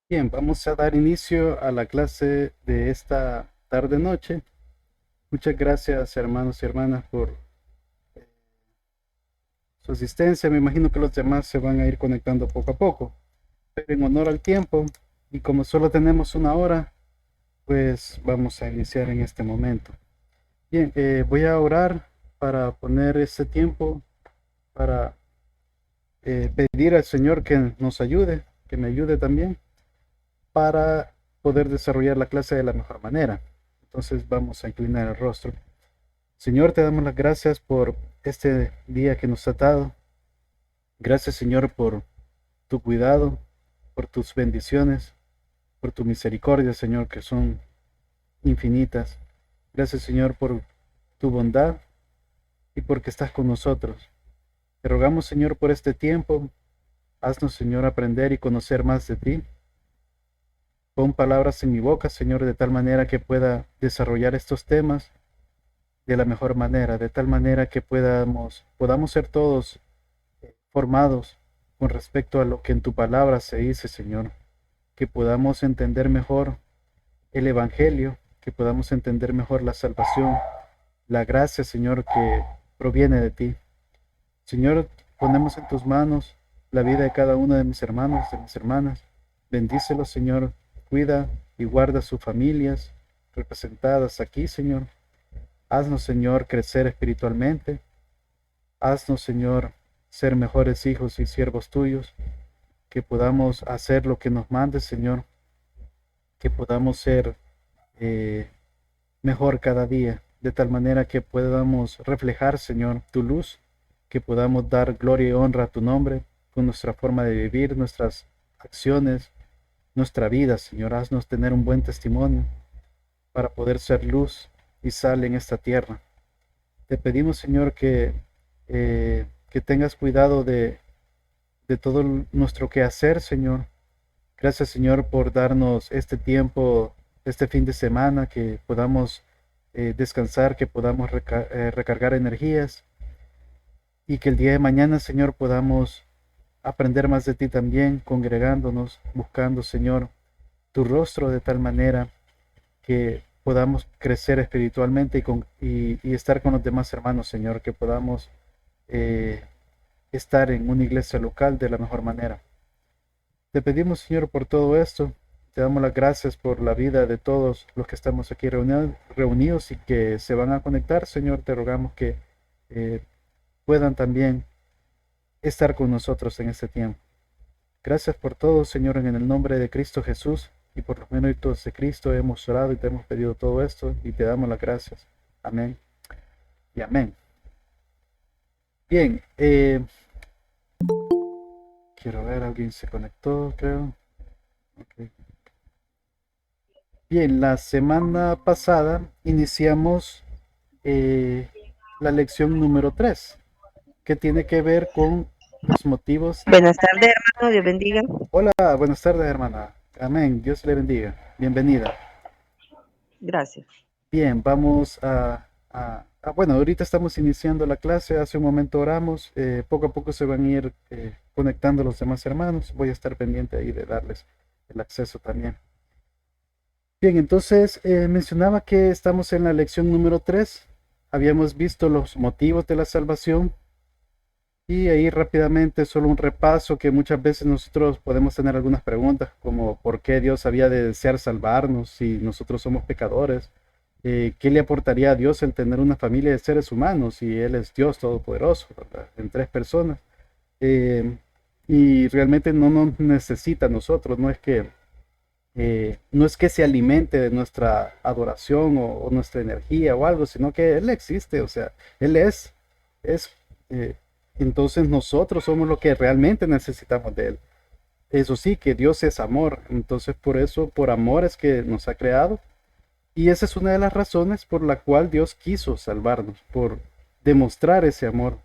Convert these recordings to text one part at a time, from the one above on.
Bien, vamos a dar inicio a la clase de esta tarde-noche. Muchas gracias, hermanos y hermanas, por su asistencia. Me imagino que los demás se van a ir conectando poco a poco. Pero en honor al tiempo, y como solo tenemos una hora, pues vamos a iniciar en este momento. Bien, voy a orar para poner este tiempo, para pedir al Señor que nos ayude, que me ayude también, para poder desarrollar la clase de la mejor manera. Entonces vamos a inclinar el rostro. Señor, te damos las gracias por este día que nos ha dado. Gracias, Señor, por tu cuidado, por tus bendiciones, por tu misericordia, Señor, que son infinitas. Gracias, Señor, por tu bondad y porque estás con nosotros. Te rogamos, Señor, por este tiempo. Haznos, Señor, aprender y conocer más de ti. Pon palabras en mi boca, Señor, de tal manera que pueda desarrollar estos temas de la mejor manera, de tal manera que podamos ser todos formados con respecto a lo que en tu palabra se dice, Señor, que podamos entender mejor el Evangelio, que podamos entender mejor la salvación, la gracia, Señor, que proviene de ti. Señor, ponemos en tus manos la vida de cada uno de mis hermanos, de mis hermanas. Bendícelos, Señor, cuida y guarda sus familias representadas aquí, Señor. Haznos, Señor, crecer espiritualmente. Haznos, Señor, ser mejores hijos y siervos tuyos, que podamos hacer lo que nos mandes, Señor, que podamos ser eh, mejor cada día, de tal manera que podamos reflejar, Señor, tu luz, que podamos dar gloria y honra a tu nombre con nuestra forma de vivir, nuestras acciones, nuestra vida, Señor. Haznos tener un buen testimonio para poder ser luz y sal en esta tierra. Te pedimos, Señor, que tengas cuidado de todo nuestro quehacer, Señor. Gracias, Señor, por darnos este tiempo, este fin de semana, que podamos descansar, que podamos recargar energías y que el día de mañana, Señor, podamos aprender más de ti también, congregándonos, buscando, Señor, tu rostro de tal manera que podamos crecer espiritualmente y estar con los demás hermanos, Señor, que podamos eh, estar en una iglesia local de la mejor manera. Te pedimos, Señor, por todo esto. Te damos las gracias por la vida de todos los que estamos aquí reunidos y que se van a conectar. Señor, te rogamos que eh, puedan también estar con nosotros en este tiempo. Gracias por todo, Señor, en el nombre de Cristo Jesús y por los méritos de Cristo hemos orado y te hemos pedido todo esto y te damos las gracias. Amén y amén. Bien, quiero ver, alguien se conectó, creo. Ok. Bien, la semana pasada iniciamos eh, la lección número 3, que tiene que ver con los motivos. Buenas tardes, hermano, Dios bendiga. Hola, buenas tardes, hermana. Amén, Dios le bendiga. Bienvenida. Gracias. Bien, vamos bueno, ahorita estamos iniciando la clase, hace un momento oramos, poco a poco se van a ir conectando los demás hermanos, voy a estar pendiente ahí de darles el acceso también. Bien, entonces mencionaba que estamos en la lección número 3. Habíamos visto los motivos de la salvación y ahí rápidamente solo un repaso que muchas veces nosotros podemos tener algunas preguntas como ¿por qué Dios había de desear salvarnos si nosotros somos pecadores? ¿Qué le aportaría a Dios el tener una familia de seres humanos si Él es Dios todopoderoso, ¿verdad? En tres personas? Eh, y realmente no nos necesita a nosotros, no es que se alimente de nuestra adoración o nuestra energía o algo, sino que Él existe, o sea, Él es, eh, entonces nosotros somos lo que realmente necesitamos de Él. Eso sí, que Dios es amor, entonces por eso, por amor es que nos ha creado, y esa es una de las razones por la cual Dios quiso salvarnos, por demostrar ese amor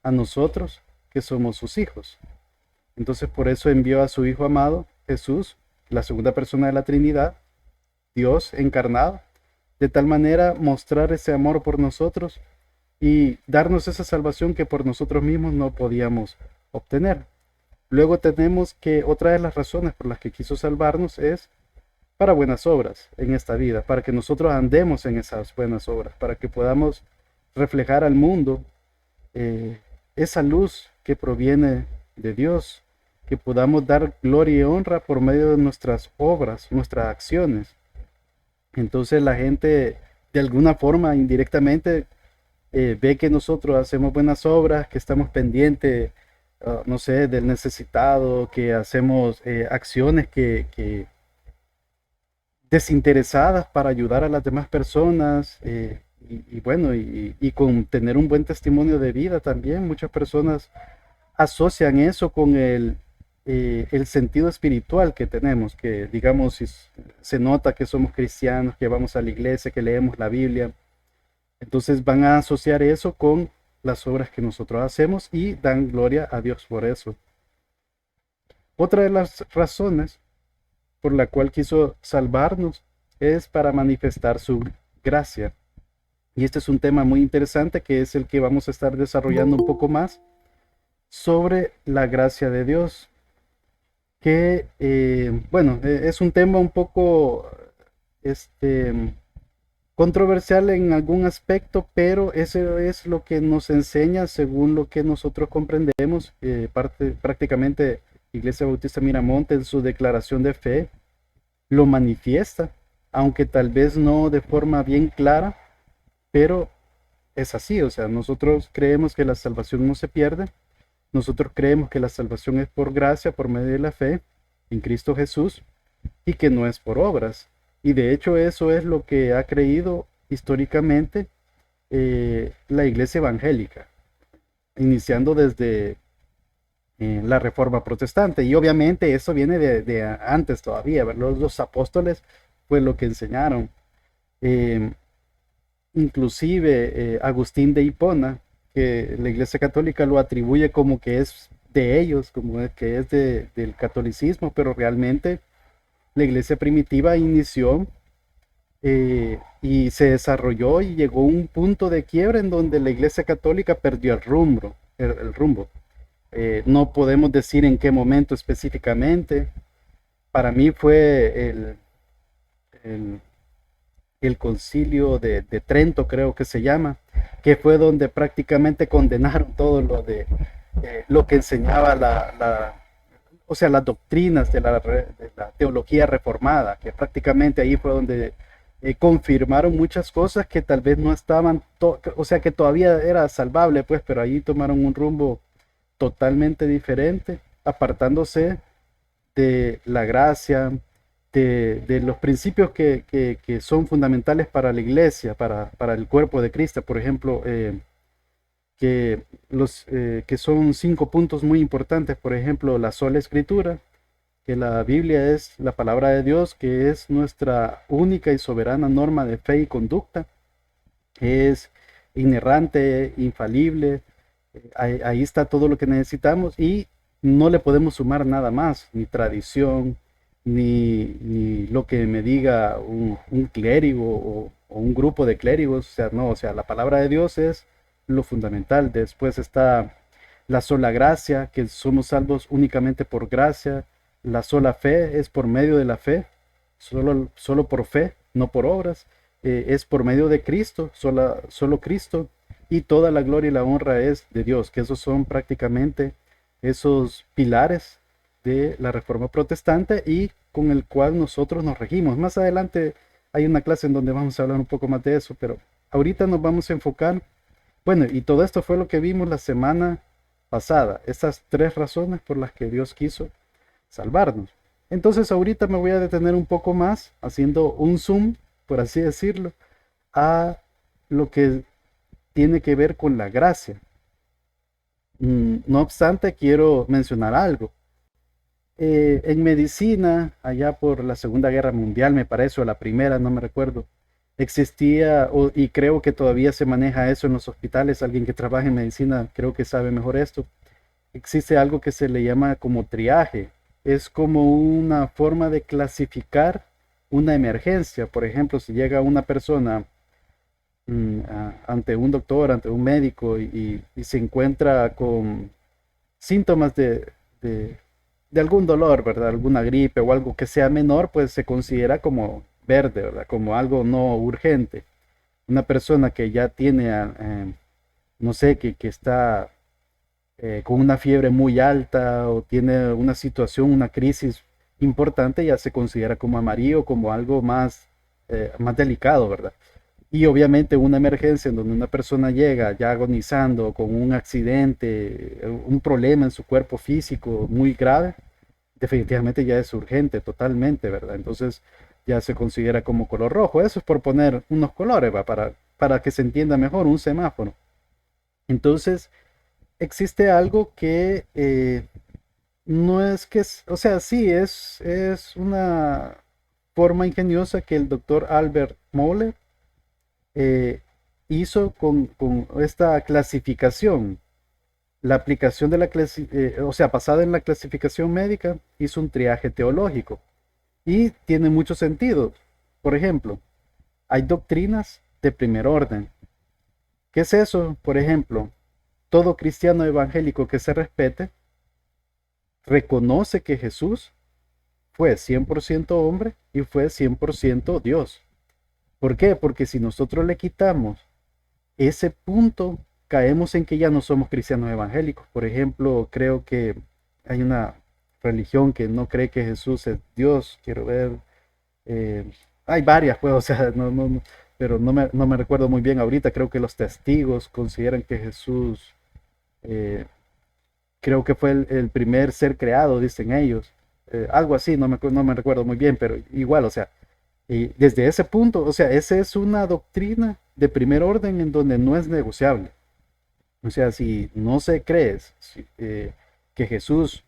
a nosotros que somos sus hijos. Entonces por eso envió a su Hijo amado, Jesús, la segunda persona de la Trinidad, Dios encarnado, de tal manera mostrar ese amor por nosotros y darnos esa salvación que por nosotros mismos no podíamos obtener. Luego tenemos que otra de las razones por las que quiso salvarnos es para buenas obras en esta vida, para que nosotros andemos en esas buenas obras, para que podamos reflejar al mundo eh, esa luz que proviene de Dios, que podamos dar gloria y honra por medio de nuestras obras, nuestras acciones. Entonces la gente de alguna forma indirectamente ve que nosotros hacemos buenas obras, que estamos pendientes, no sé, del necesitado, que hacemos acciones que desinteresadas para ayudar a las demás personas y bueno, y con tener un buen testimonio de vida también. Muchas personas asocian eso con el sentido espiritual que tenemos, que digamos, si se nota que somos cristianos, que vamos a la iglesia, que leemos la Biblia, entonces van a asociar eso con las obras que nosotros hacemos y dan gloria a Dios por eso. Otra de las razones por la cual quiso salvarnos es para manifestar su gracia. Y este es un tema muy interesante que es el que vamos a estar desarrollando un poco más sobre la gracia de Dios, que bueno, es un tema un poco este, controversial en algún aspecto, pero eso es lo que nos enseña según lo que nosotros comprendemos, prácticamente Iglesia Bautista Miramonte en su declaración de fe lo manifiesta, aunque tal vez no de forma bien clara, pero es así, o sea, nosotros creemos que la salvación no se pierde, nosotros creemos que la salvación es por gracia, por medio de la fe en Cristo Jesús y que no es por obras. Y de hecho eso es lo que ha creído históricamente la iglesia evangélica, iniciando desde la reforma protestante. Y obviamente eso viene de antes todavía, ¿verdad? Los apóstoles fue lo que enseñaron. Eh, Inclusive Agustín de Hipona, que la iglesia católica lo atribuye como que es de ellos, como que es del catolicismo, pero realmente la iglesia primitiva inició y se desarrolló y llegó a un punto de quiebra en donde la iglesia católica perdió el rumbo. No podemos decir en qué momento específicamente. Para mí fue el, el concilio de Trento, creo que se llama, que fue donde prácticamente condenaron todo lo que enseñaba o sea, las doctrinas de la teología reformada, que prácticamente ahí fue donde confirmaron muchas cosas que tal vez no estaban, o sea, que todavía era salvable, pues, pero ahí tomaron un rumbo totalmente diferente, apartándose de la gracia, de los principios que son fundamentales para la iglesia, para el cuerpo de Cristo, por ejemplo, que son 5 puntos muy importantes, por ejemplo, la sola escritura, que la Biblia es la palabra de Dios, que es nuestra única y soberana norma de fe y conducta, es inerrante, infalible, ahí está todo lo que necesitamos y no le podemos sumar nada más, ni tradición, ni lo que me diga un clérigo o un grupo de clérigos, o sea, no, o sea, la palabra de Dios es lo fundamental. Después está la sola gracia, que somos salvos únicamente por gracia. La sola fe es por medio de la fe, solo por fe, no por obras. Es por medio de Cristo, solo Cristo, y toda la gloria y la honra es de Dios, que esos son prácticamente esos pilares de la reforma protestante y con el cual nosotros nos regimos. Más adelante hay una clase en donde vamos a hablar un poco más de eso, pero ahorita nos vamos a enfocar. Bueno, y todo esto fue lo que vimos la semana pasada, estas 3 razones por las que Dios quiso salvarnos. Entonces ahorita me voy a detener un poco más, haciendo un zoom, por así decirlo, a lo que tiene que ver con la gracia. No obstante, quiero mencionar algo. En medicina, allá por la Segunda Guerra Mundial, me parece, o la primera, no me recuerdo, existía, y creo que todavía se maneja eso en los hospitales, alguien que trabaja en medicina creo que sabe mejor esto, existe algo que se le llama como triaje. Es como una forma de clasificar una emergencia. Por ejemplo, si llega una persona ante un doctor, ante un médico y se encuentra con síntomas de, de algún dolor, ¿verdad? Alguna gripe o algo que sea menor, pues se considera como verde, ¿verdad? Como algo no urgente. Una persona que ya tiene, no sé, que está con una fiebre muy alta o tiene una situación, una crisis importante, ya se considera como amarillo, como algo más delicado, ¿verdad? Y obviamente una emergencia en donde una persona llega ya agonizando con un accidente, un problema en su cuerpo físico muy grave, definitivamente ya es urgente totalmente, ¿verdad? Entonces ya se considera como color rojo. Eso es por poner unos colores, ¿va? Para que se entienda mejor, un semáforo. Entonces existe algo que no es que, o sea, sí, es una forma ingeniosa que el doctor Albert Moller eh, hizo con esta clasificación. La aplicación de o sea, basada en la clasificación médica, hizo un triaje teológico y tiene mucho sentido. Por ejemplo, hay doctrinas de primer orden. ¿Qué es eso? Por ejemplo, todo cristiano evangélico que se respete reconoce que Jesús fue 100% hombre y fue 100% Dios. ¿Por qué? Porque si nosotros le quitamos ese punto, caemos en que ya no somos cristianos evangélicos. Por ejemplo, creo que hay una religión que no cree que Jesús es Dios. Quiero ver. eh, Hay varias, pues, o sea, pero no me recuerdo muy bien ahorita. Creo que los testigos consideran que Jesús, eh, creo que fue el primer ser creado, dicen ellos. Algo así, no me recuerdo muy bien, pero igual, o sea, y desde ese punto, o sea, esa es una doctrina de primer orden en donde no es negociable. O sea, si no se cree que Jesús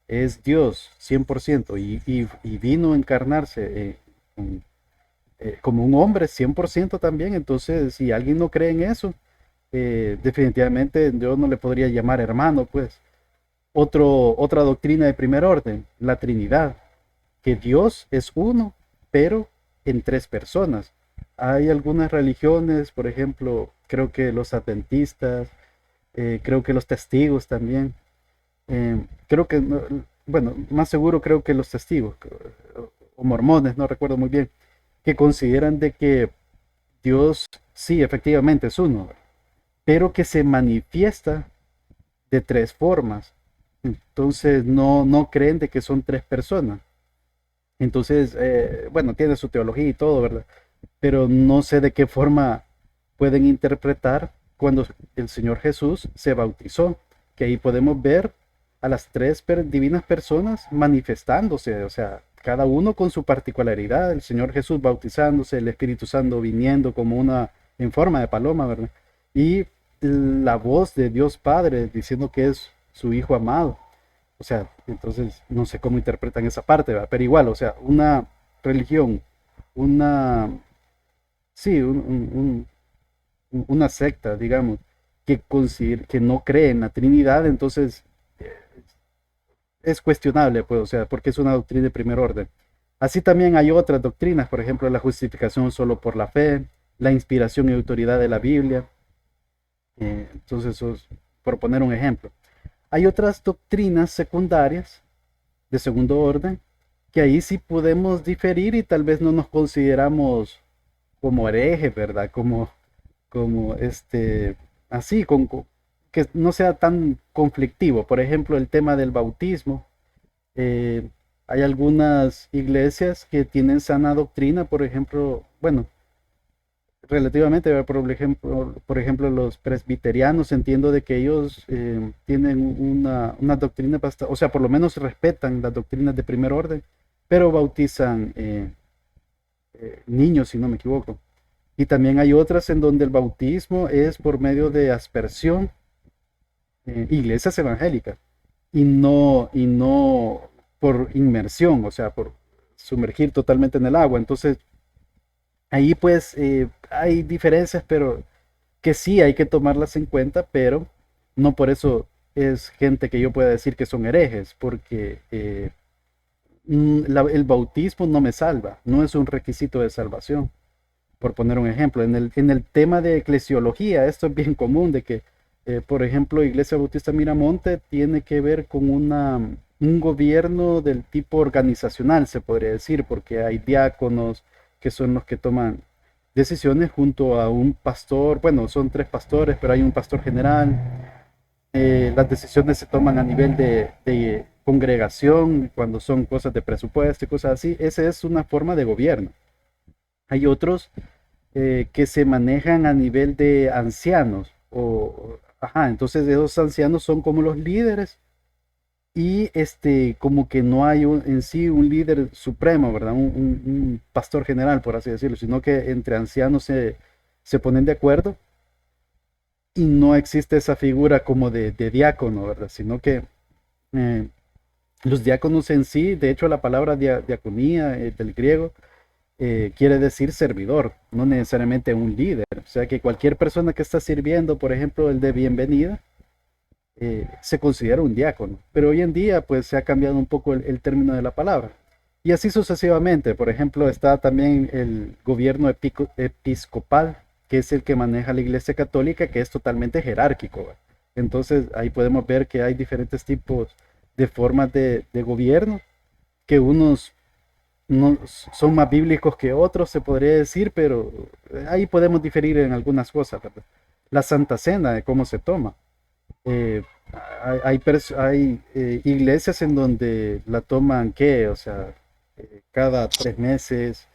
es Dios 100% y vino a encarnarse como un hombre 100% también, entonces si alguien no cree en eso, definitivamente yo no le podría llamar hermano, pues. Otra doctrina de primer orden, la Trinidad, que Dios es uno, pero en tres personas. Hay algunas religiones, por ejemplo, creo que los adventistas, creo que los testigos también, creo que, bueno, más seguro creo que los testigos, o mormones, no recuerdo muy bien, que consideran de que Dios sí, efectivamente es uno, pero que se manifiesta de tres formas. Entonces no creen de que son tres personas. Entonces, bueno, tiene su teología y todo, ¿verdad? Pero no sé de qué forma pueden interpretar cuando el Señor Jesús se bautizó, que ahí podemos ver a las tres divinas personas manifestándose, o sea, cada uno con su particularidad, el Señor Jesús bautizándose, el Espíritu Santo viniendo como en forma de paloma, ¿verdad? Y la voz de Dios Padre diciendo que es su Hijo amado. O sea, entonces no sé cómo interpretan esa parte, ¿verdad? Pero igual, o sea, una religión, una, sí, una secta, digamos, que no cree en la Trinidad, entonces es cuestionable, pues, o sea, porque es una doctrina de primer orden. Así también hay otras doctrinas, por ejemplo, la justificación solo por la fe, la inspiración y autoridad de la Biblia. Entonces, eso es por poner un ejemplo. Hay otras doctrinas secundarias de segundo orden que ahí sí podemos diferir y tal vez no nos consideramos como herejes, ¿verdad? Como así, que no sea tan conflictivo. Por ejemplo, el tema del bautismo. Eh, Hay algunas iglesias que tienen sana doctrina, por ejemplo, bueno, relativamente, ¿verdad? Por ejemplo, los presbiterianos, entiendo de que ellos tienen una doctrina bastante, o sea, por lo menos respetan las doctrinas de primer orden, pero bautizan niños, si no me equivoco. Y también hay otras en donde el bautismo es por medio de aspersión, iglesias evangélicas, y no por inmersión, o sea, por sumergir totalmente en el agua. Entonces, ahí pues hay diferencias, pero que sí hay que tomarlas en cuenta, pero no por eso es gente que yo pueda decir que son herejes, porque el bautismo no me salva, no es un requisito de salvación. Por poner un ejemplo, en el tema de eclesiología, esto es bien común, de que Por ejemplo, Iglesia Bautista Miramonte tiene que ver con un gobierno del tipo organizacional, se podría decir, porque hay diáconos que son los que toman decisiones junto a un pastor, bueno, son tres pastores, pero hay un pastor general. Las decisiones se toman a nivel de congregación, cuando son cosas de presupuesto y cosas así. Esa es una forma de gobierno. Hay otros que se manejan a nivel de ancianos, ajá, entonces esos ancianos son como los líderes y como que no hay en sí un líder supremo, ¿verdad? Un pastor general, por así decirlo, sino que entre ancianos se ponen de acuerdo y no existe esa figura como de diácono, ¿verdad? Sino que eh, los diáconos en sí, de hecho la palabra diaconía del griego quiere decir servidor, no necesariamente un líder. O sea que cualquier persona que está sirviendo, por ejemplo, el de bienvenida, se considera un diácono. Pero hoy en día, pues se ha cambiado un poco el término de la palabra. Y así sucesivamente. Por ejemplo, está también el gobierno episcopal, que es el que maneja la Iglesia Católica, que es totalmente jerárquico. ¿Va? Entonces ahí podemos ver que hay diferentes tipos de formas de gobierno, que unos no, son más bíblicos que otros, se podría decir, pero ahí podemos diferir en algunas cosas, ¿verdad? La Santa Cena, de cómo se toma. Eh, hay iglesias en donde la toman, ¿qué? O sea, cada 3 meses.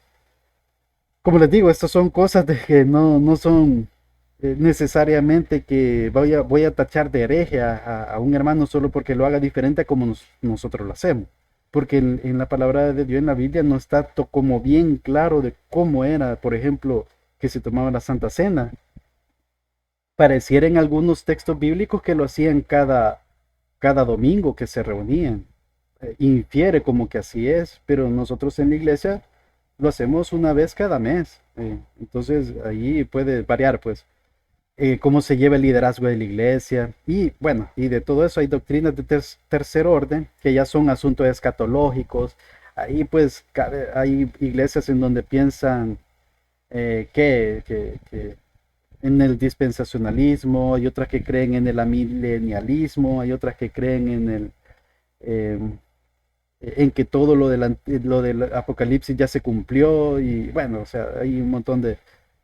Como les digo, estas son cosas de que no son necesariamente que voy a tachar de hereje a un hermano solo porque lo haga diferente a como nosotros lo hacemos. Porque en la palabra de Dios, en la Biblia, no está como bien claro de cómo era, por ejemplo, que se tomaba la Santa Cena. Pareciera en algunos textos bíblicos que lo hacían cada domingo que se reunían. Infiere como que así es, pero nosotros en la iglesia lo hacemos una vez cada mes. Entonces ahí puede variar, pues, cómo se lleva el liderazgo de la iglesia. Y bueno, y de todo eso hay doctrinas de tercer orden que ya son asuntos escatológicos. Ahí pues hay iglesias en donde piensan que en el dispensacionalismo, hay otras que creen en el amilenialismo, hay otras que creen eh, en que todo lo del Apocalipsis ya se cumplió y bueno, o sea, hay un montón de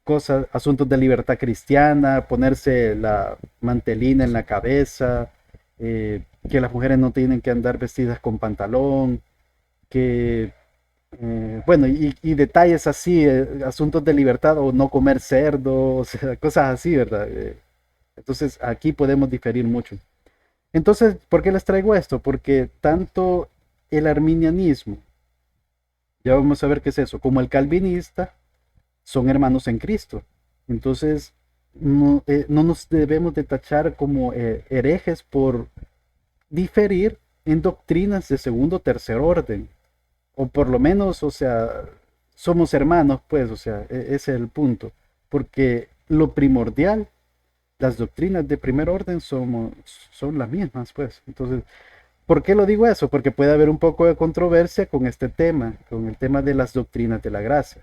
cosas, asuntos de libertad cristiana, ponerse la mantelina en la cabeza, que las mujeres no tienen que andar vestidas con pantalón, que bueno, y detalles así, asuntos de libertad o no comer cerdo, o sea, cosas así, ¿verdad? Entonces aquí podemos diferir mucho. Entonces, ¿por qué les traigo esto? Porque tanto el arminianismo, ya vamos a ver qué es eso, como el calvinista, son hermanos en Cristo. Entonces, no nos debemos de tachar como herejes por diferir en doctrinas de segundo o tercer orden. O por lo menos, o sea, somos hermanos, pues, o sea, ese es el punto. Porque lo primordial, las doctrinas de primer orden son las mismas, pues. Entonces, ¿por qué lo digo eso? Porque puede haber un poco de controversia con este tema, con el tema de las doctrinas de la gracia.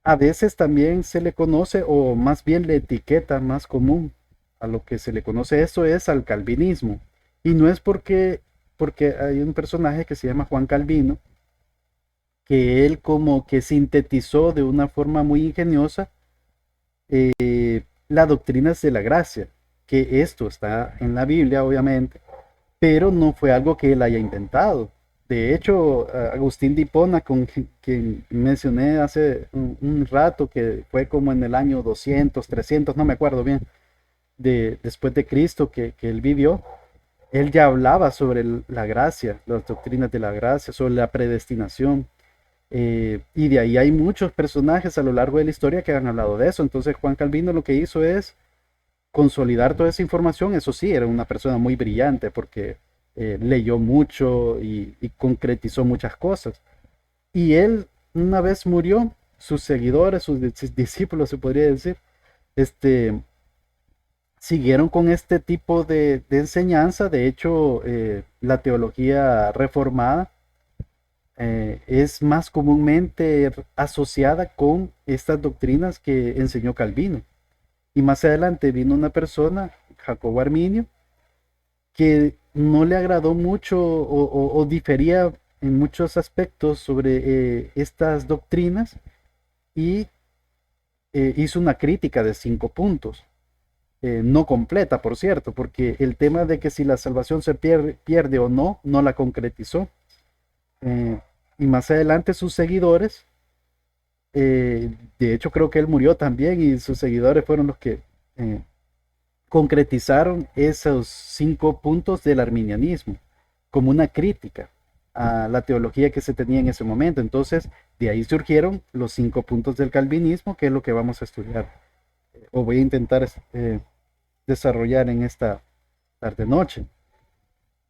A veces también se le conoce, o más bien la etiqueta más común a lo que se le conoce eso es al calvinismo. Y no es porque hay un personaje que se llama Juan Calvino, que él como que sintetizó de una forma muy ingeniosa las doctrinas de la gracia, que esto está en la Biblia, obviamente, pero no fue algo que él haya inventado. De hecho, Agustín de Hipona, con quien mencioné hace un rato, que fue como en el año 200, 300, no me acuerdo bien, después de Cristo que él vivió, él ya hablaba sobre la gracia, las doctrinas de la gracia, sobre la predestinación. Y de ahí hay muchos personajes a lo largo de la historia que han hablado de eso. Entonces Juan Calvino lo que hizo es consolidar toda esa información. Eso sí, era una persona muy brillante porque leyó mucho y concretizó muchas cosas. Y él, una vez murió, sus seguidores, sus discípulos, se podría decir, este, siguieron con este tipo de enseñanza. De hecho, la teología reformada es más comúnmente asociada con estas doctrinas que enseñó Calvino. Y más adelante vino una persona, Jacobo Arminio, que no le agradó mucho o difería en muchos aspectos sobre estas doctrinas y hizo una crítica de 5 puntos, no completa, por cierto, porque el tema de que si la salvación se pierde o no, no la concretizó. Eh, y más adelante sus seguidores, de hecho creo que él murió también y sus seguidores fueron los que eh, concretizaron esos 5 puntos del arminianismo como una crítica a la teología que se tenía en ese momento. Entonces, de ahí surgieron los 5 puntos del calvinismo, que es lo que vamos a estudiar o voy a intentar desarrollar en esta tarde-noche,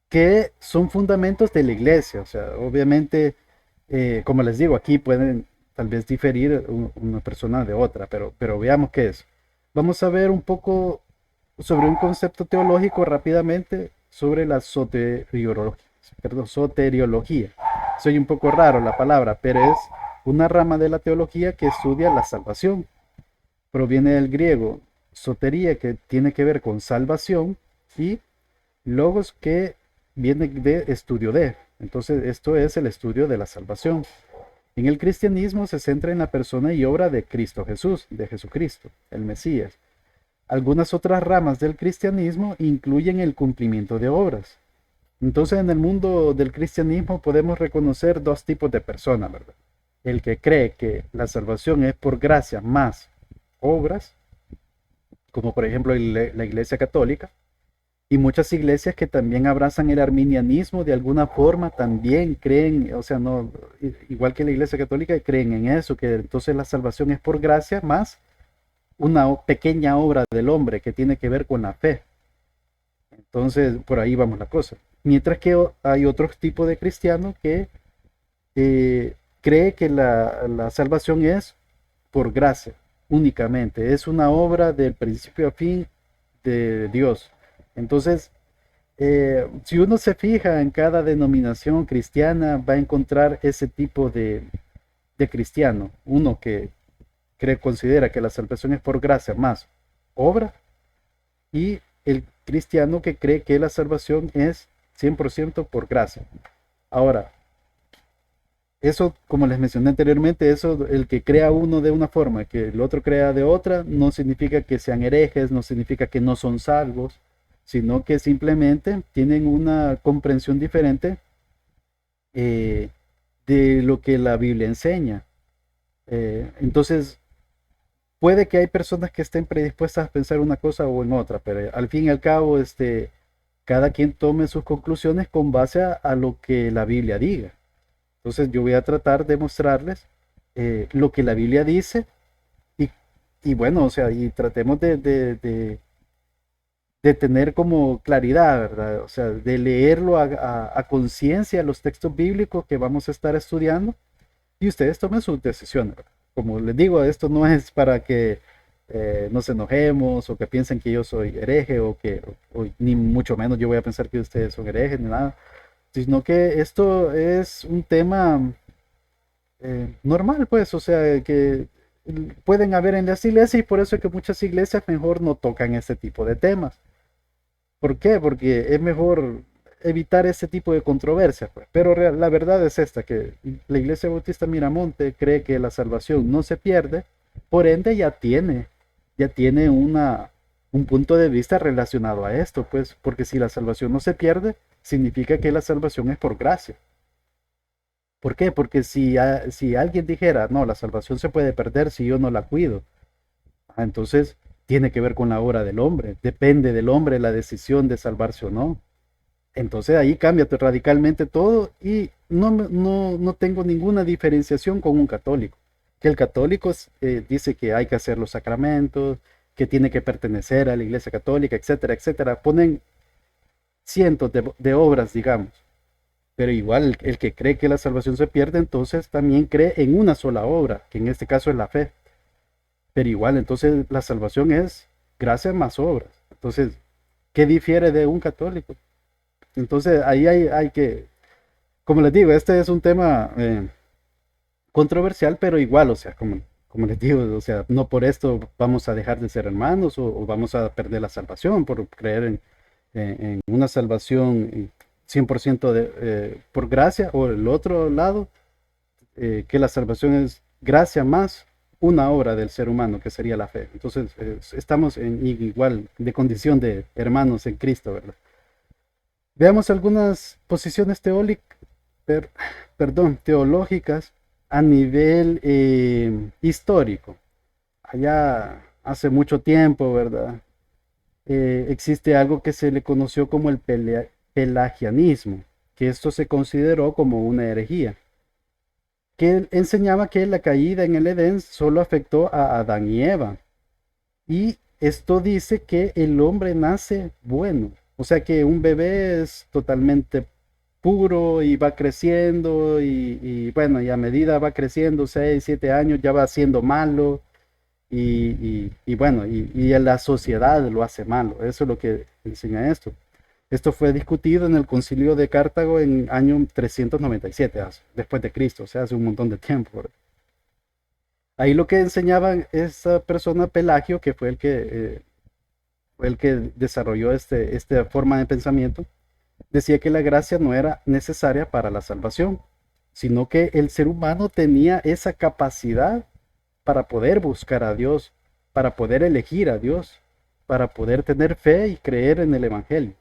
que son fundamentos de la iglesia. O sea, obviamente, como les digo, aquí pueden tal vez diferir una persona de otra, pero veamos qué es. Vamos a ver un poco sobre un concepto teológico rápidamente sobre la soteriología. Soy un poco raro la palabra, pero es una rama de la teología que estudia la salvación. Proviene del griego sotería, que tiene que ver con salvación, y logos, que viene de estudio de. Entonces, esto es el estudio de la salvación. En el cristianismo se centra en la persona y obra de Cristo Jesús, de Jesucristo, el Mesías. Algunas otras ramas del cristianismo incluyen el cumplimiento de obras. Entonces, en el mundo del cristianismo podemos reconocer 2 tipos de personas, ¿verdad? El que cree que la salvación es por gracia más obras, como por ejemplo la Iglesia Católica, y muchas iglesias que también abrazan el arminianismo de alguna forma, también creen, o sea, no, igual que la Iglesia Católica, creen en eso, que entonces la salvación es por gracia más una pequeña obra del hombre que tiene que ver con la fe. Entonces, por ahí vamos la cosa. Mientras que hay otro tipo de cristiano que cree que la salvación es por gracia, únicamente. Es una obra del principio a fin de Dios. Entonces, si uno se fija en cada denominación cristiana, va a encontrar ese tipo de cristiano. Uno que considera que la salvación es por gracia más obra, y el cristiano que cree que la salvación es 100% por gracia. Ahora, eso, como les mencioné anteriormente, eso, el que crea uno de una forma, que el otro crea de otra, no significa que sean herejes, no significa que no son salvos, sino que simplemente tienen una comprensión diferente eh, de lo que la Biblia enseña. Entonces, puede que hay personas que estén predispuestas a pensar una cosa o en otra, pero al fin y al cabo, cada quien tome sus conclusiones con base a lo que la Biblia diga. Entonces yo voy a tratar de mostrarles lo que la Biblia dice y, y bueno, o sea, y tratemos de tener como claridad, ¿verdad? O sea, de leerlo a conciencia los textos bíblicos que vamos a estar estudiando, y ustedes tomen sus decisiones, ¿verdad? Como les digo, esto no es para que nos enojemos o que piensen que yo soy hereje o ni mucho menos yo voy a pensar que ustedes son herejes ni nada, sino que esto es un tema normal, pues, o sea, que pueden haber en las iglesias, y por eso es que muchas iglesias mejor no tocan este tipo de temas. ¿Por qué? Porque es mejor evitar ese tipo de controversias, pues. Pero la verdad es esta, que la Iglesia Bautista Miramonte cree que la salvación no se pierde, por ende ya tiene un punto de vista relacionado a esto, pues, porque si la salvación no se pierde, significa que la salvación es por gracia. ¿Por qué? Porque si alguien dijera, no, la salvación se puede perder si yo no la cuido, entonces tiene que ver con la obra del hombre, depende del hombre la decisión de salvarse o no. Entonces ahí cambia radicalmente todo, y no tengo ninguna diferenciación con un católico. Que el católico dice que hay que hacer los sacramentos, que tiene que pertenecer a la Iglesia Católica, etcétera, etcétera. Ponen cientos de obras, digamos. Pero igual el que cree que la salvación se pierde, entonces también cree en una sola obra, que en este caso es la fe. Pero igual, entonces la salvación es gracia más obras. Entonces, ¿qué difiere de un católico? Entonces ahí hay que, como les digo, este es un tema controversial, pero igual, o sea, como como les digo, o sea, no por esto vamos a dejar de ser hermanos o vamos a perder la salvación por creer en una salvación 100% por gracia, o el otro lado, que la salvación es gracia más una obra del ser humano, que sería la fe. Entonces, estamos en igual de condición de hermanos en Cristo, ¿verdad? Veamos algunas posiciones per- teológicas a nivel histórico. Allá hace mucho tiempo, ¿verdad? Existe algo que se le conoció como el pelagianismo, que esto se consideró como una herejía, que enseñaba que la caída en el Edén solo afectó a Adán y Eva. Y esto dice que el hombre nace bueno, o sea que un bebé es totalmente puro y va creciendo bueno, y a medida va creciendo, 6 7 años, ya va siendo malo y bueno, y la sociedad lo hace malo. Eso es lo que enseña esto. Esto fue discutido en el Concilio de Cartago en año 397 después de Cristo, o sea, hace un montón de tiempo, ¿verdad? Ahí lo que enseñaba esa persona Pelagio, que fue el que desarrolló esta forma de pensamiento, decía que la gracia no era necesaria para la salvación, sino que el ser humano tenía esa capacidad para poder buscar a Dios, para poder elegir a Dios, para poder tener fe y creer en el Evangelio.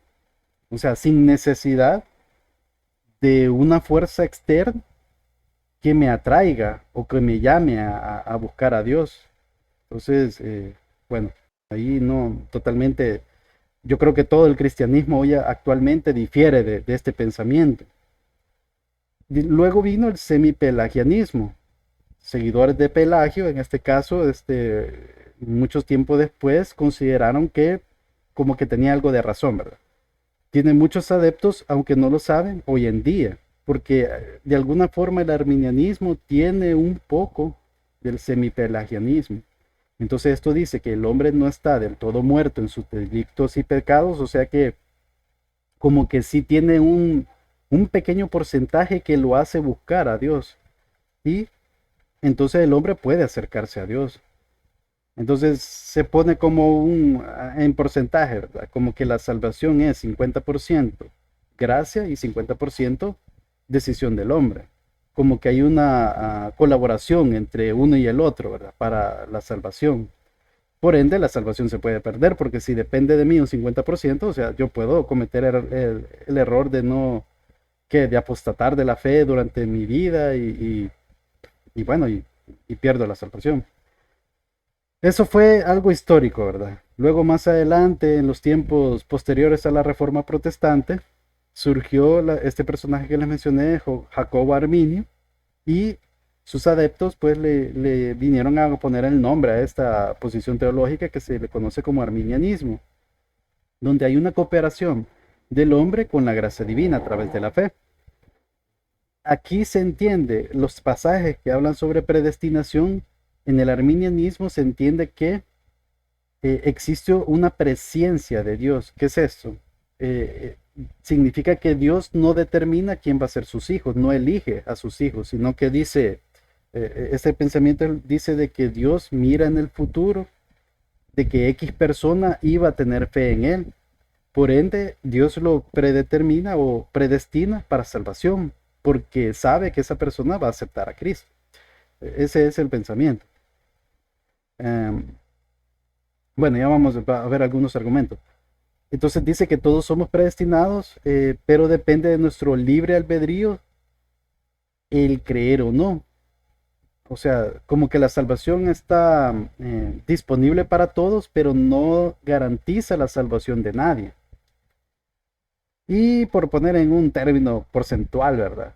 O sea, sin necesidad de una fuerza externa que me atraiga o que me llame a buscar a Dios. Entonces, bueno, ahí no totalmente, yo creo que todo el cristianismo hoy actualmente difiere de este pensamiento. Luego vino el semipelagianismo, seguidores de Pelagio, en este caso, muchos tiempos después, consideraron que como que tenía algo de razón, ¿verdad? Tiene muchos adeptos, aunque no lo saben, hoy en día, porque de alguna forma el arminianismo tiene un poco del semipelagianismo. Entonces esto dice que el hombre no está del todo muerto en sus delitos y pecados, o sea que como que sí tiene un pequeño porcentaje que lo hace buscar a Dios. Y entonces el hombre puede acercarse a Dios. Entonces se pone como en porcentaje, ¿verdad? Como que la salvación es 50% gracia y 50% decisión del hombre. Como que hay una colaboración entre uno y el otro, ¿verdad? Para la salvación. Por ende, la salvación se puede perder, porque si depende de mí un 50%, o sea, yo puedo cometer el error de no, que de apostatar de la fe durante mi vida y bueno, y pierdo la salvación. Eso fue algo histórico, ¿verdad? Luego, más adelante, en los tiempos posteriores a la Reforma Protestante, surgió este personaje que les mencioné, Jacobo Arminio, y sus adeptos pues le vinieron a poner el nombre a esta posición teológica que se le conoce como arminianismo, donde hay una cooperación del hombre con la gracia divina a través de la fe. Aquí se entiende los pasajes que hablan sobre predestinación. En el arminianismo se entiende que existe una presencia de Dios. ¿Qué es esto? Significa que Dios no determina quién va a ser sus hijos, no elige a sus hijos, sino que dice, este pensamiento dice de que Dios mira en el futuro, de que X persona iba a tener fe en él. Por ende, Dios lo predetermina o predestina para salvación, porque sabe que esa persona va a aceptar a Cristo. Ese es el pensamiento. Um, bueno, ya vamos a ver algunos argumentos. Entonces dice que todos somos predestinados, pero depende de nuestro libre albedrío el creer o no. O sea, como que la salvación está disponible para todos, pero no garantiza la salvación de nadie. Y por poner en un término porcentual, ¿verdad?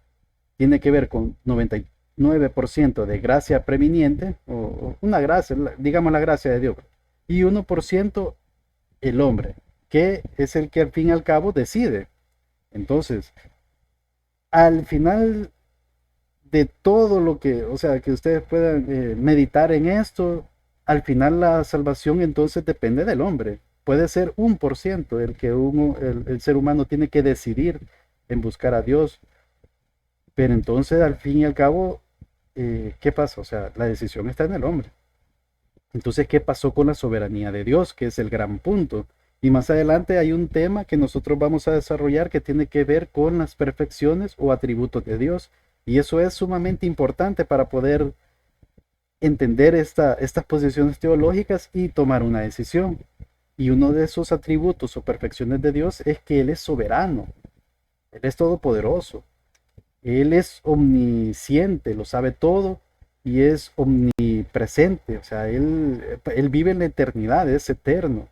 Tiene que ver con 99% de gracia previniente, o una gracia, digamos la gracia de Dios, y 1% el hombre, que es el que al fin y al cabo decide. Entonces, al final de todo lo que, o sea, que ustedes puedan meditar en esto, al final la salvación entonces depende del hombre. Puede ser 1% el que el ser humano tiene que decidir en buscar a Dios, pero entonces al fin y al cabo ¿qué pasa? O sea, la decisión está en el hombre. Entonces, ¿qué pasó con la soberanía de Dios? Que es el gran punto. Y más adelante hay un tema que nosotros vamos a desarrollar que tiene que ver con las perfecciones o atributos de Dios. Y eso es sumamente importante para poder entender estas posiciones teológicas y tomar una decisión. Y uno de esos atributos o perfecciones de Dios es que Él es soberano, Él es todopoderoso, Él es omnisciente, lo sabe todo y es omnipresente, o sea, Él vive en la eternidad, es eterno.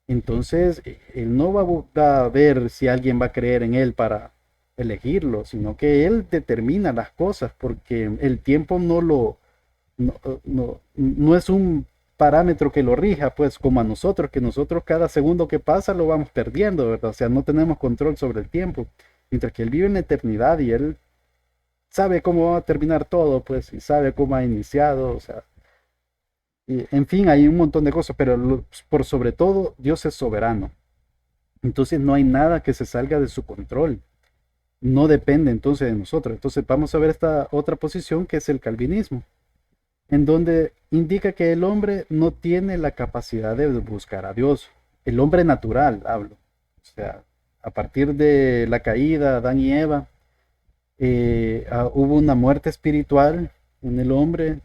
Entonces, Él no va a ver si alguien va a creer en Él para elegirlo, sino que Él determina las cosas porque el tiempo no es un parámetro que lo rija, pues como a nosotros, que nosotros cada segundo que pasa lo vamos perdiendo, ¿verdad? O sea, no tenemos control sobre el tiempo, mientras que Él vive en la eternidad y Él sabe cómo va a terminar todo, pues, y sabe cómo ha iniciado, o sea, y, en fin, hay un montón de cosas, pero por sobre todo, Dios es soberano. Entonces no hay nada que se salga de su control. No depende entonces de nosotros. Entonces vamos a ver esta otra posición que es el calvinismo, en donde indica que el hombre no tiene la capacidad de buscar a Dios. El hombre natural, hablo. O sea, a partir de la caída, Adán y Eva, hubo una muerte espiritual en el hombre.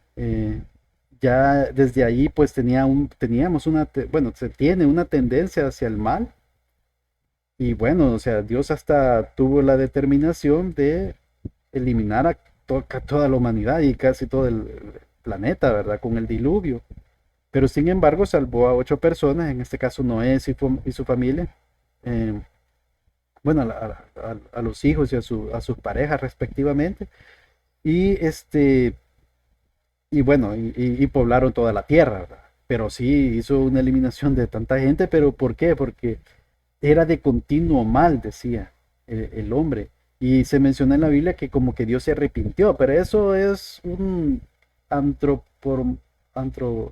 Ya desde ahí, pues teníamos bueno, se tiene una tendencia hacia el mal. Y bueno, o sea, Dios hasta tuvo la determinación de eliminar a toda la humanidad y casi todo el planeta, ¿verdad? Con el diluvio. Pero sin embargo salvó a 8 personas, en este caso Noé y su familia, eh, bueno, a los hijos y a sus parejas respectivamente, y y bueno, y poblaron toda la tierra, ¿verdad? Pero sí hizo una eliminación de tanta gente, pero ¿por qué? Porque era de continuo mal, decía el hombre. Y se menciona en la Biblia que como que Dios se arrepintió, pero eso es un antropor,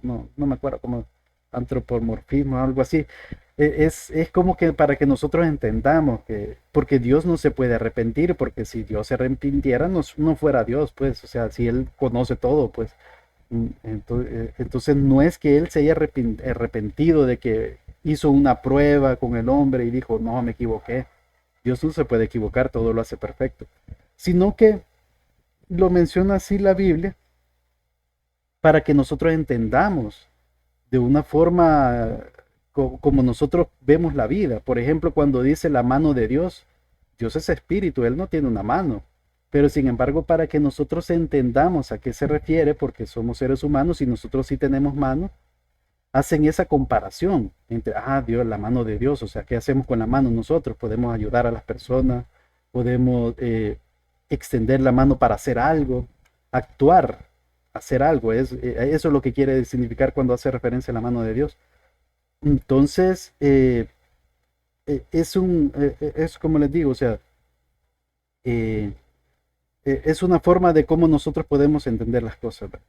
no me acuerdo cómo, antropomorfismo, algo así. Es como que para que nosotros entendamos que, porque Dios no se puede arrepentir, porque si Dios se arrepintiera, no fuera Dios, pues, o sea, si Él conoce todo, pues. Entonces no es que Él se haya arrepentido de que hizo una prueba con el hombre y dijo, no, me equivoqué. Dios no se puede equivocar, todo lo hace perfecto. Sino que lo menciona así la Biblia para que nosotros entendamos de una forma como nosotros vemos la vida. Por ejemplo, cuando dice la mano de Dios, Dios es espíritu, Él no tiene una mano. Pero sin embargo, para que nosotros entendamos a qué se refiere, porque somos seres humanos y nosotros sí tenemos mano, hacen esa comparación entre, Dios, la mano de Dios, o sea, ¿qué hacemos con la mano nosotros? Podemos ayudar a las personas, podemos extender la mano para hacer algo, actuar, hacer algo, eso es lo que quiere significar cuando hace referencia a la mano de Dios. Entonces, es como les digo, o sea, eh, es una forma de cómo nosotros podemos entender las cosas, ¿verdad?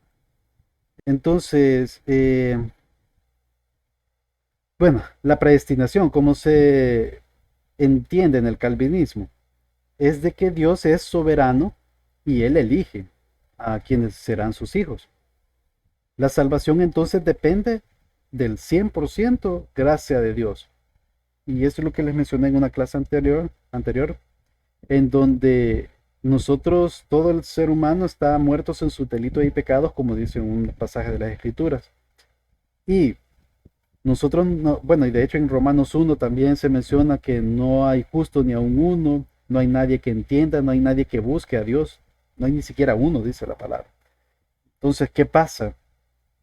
Entonces, bueno, la predestinación, como se entiende en el calvinismo, es de que Dios es soberano y Él elige a quienes serán sus hijos. La salvación entonces depende del 100% gracia de Dios. Y eso es lo que les mencioné en una clase anterior, en donde nosotros, todo el ser humano está muertos en sus delitos y pecados, como dice un pasaje de las Escrituras. Y nosotros, no, bueno, y de hecho en Romanos 1 también se menciona que no hay justo ni aun uno, no hay nadie que entienda, no hay nadie que busque a Dios, no hay ni siquiera uno, dice la palabra. Entonces, ¿qué pasa?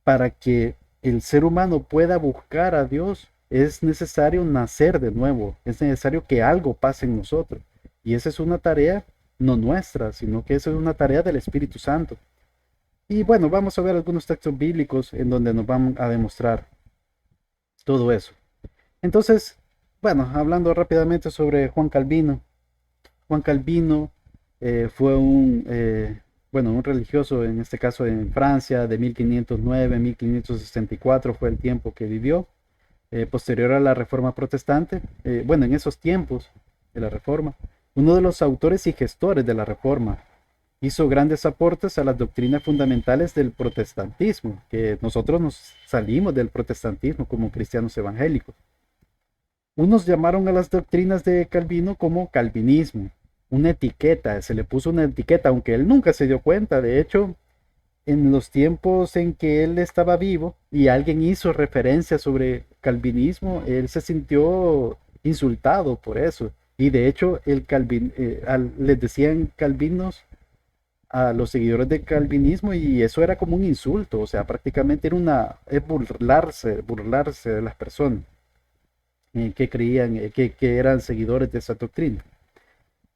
Para que el ser humano pueda buscar a Dios, es necesario nacer de nuevo, es necesario que algo pase en nosotros. Y esa es una tarea no nuestra, sino que esa es una tarea del Espíritu Santo. Y bueno, vamos a ver algunos textos bíblicos en donde nos van a demostrar todo eso. Entonces, bueno, hablando rápidamente sobre Juan Calvino. Juan Calvino fue bueno, un religioso, en este caso en Francia, de 1509 a 1564 fue el tiempo que vivió, posterior a la Reforma Protestante. Bueno, en esos tiempos de la Reforma, uno de los autores y gestores de la Reforma. hizo grandes aportes a las doctrinas fundamentales del protestantismo, que nosotros nos salimos del protestantismo como cristianos evangélicos. Unos llamaron a las doctrinas de Calvino como calvinismo, una etiqueta, se le puso una etiqueta, aunque él nunca se dio cuenta. De hecho, en los tiempos en que él estaba vivo y alguien hizo referencia sobre calvinismo, él se sintió insultado por eso. Y de hecho, les decían calvinos a los seguidores del calvinismo y eso era como un insulto, o sea, prácticamente era es burlarse de las personas que creían, que eran seguidores de esa doctrina.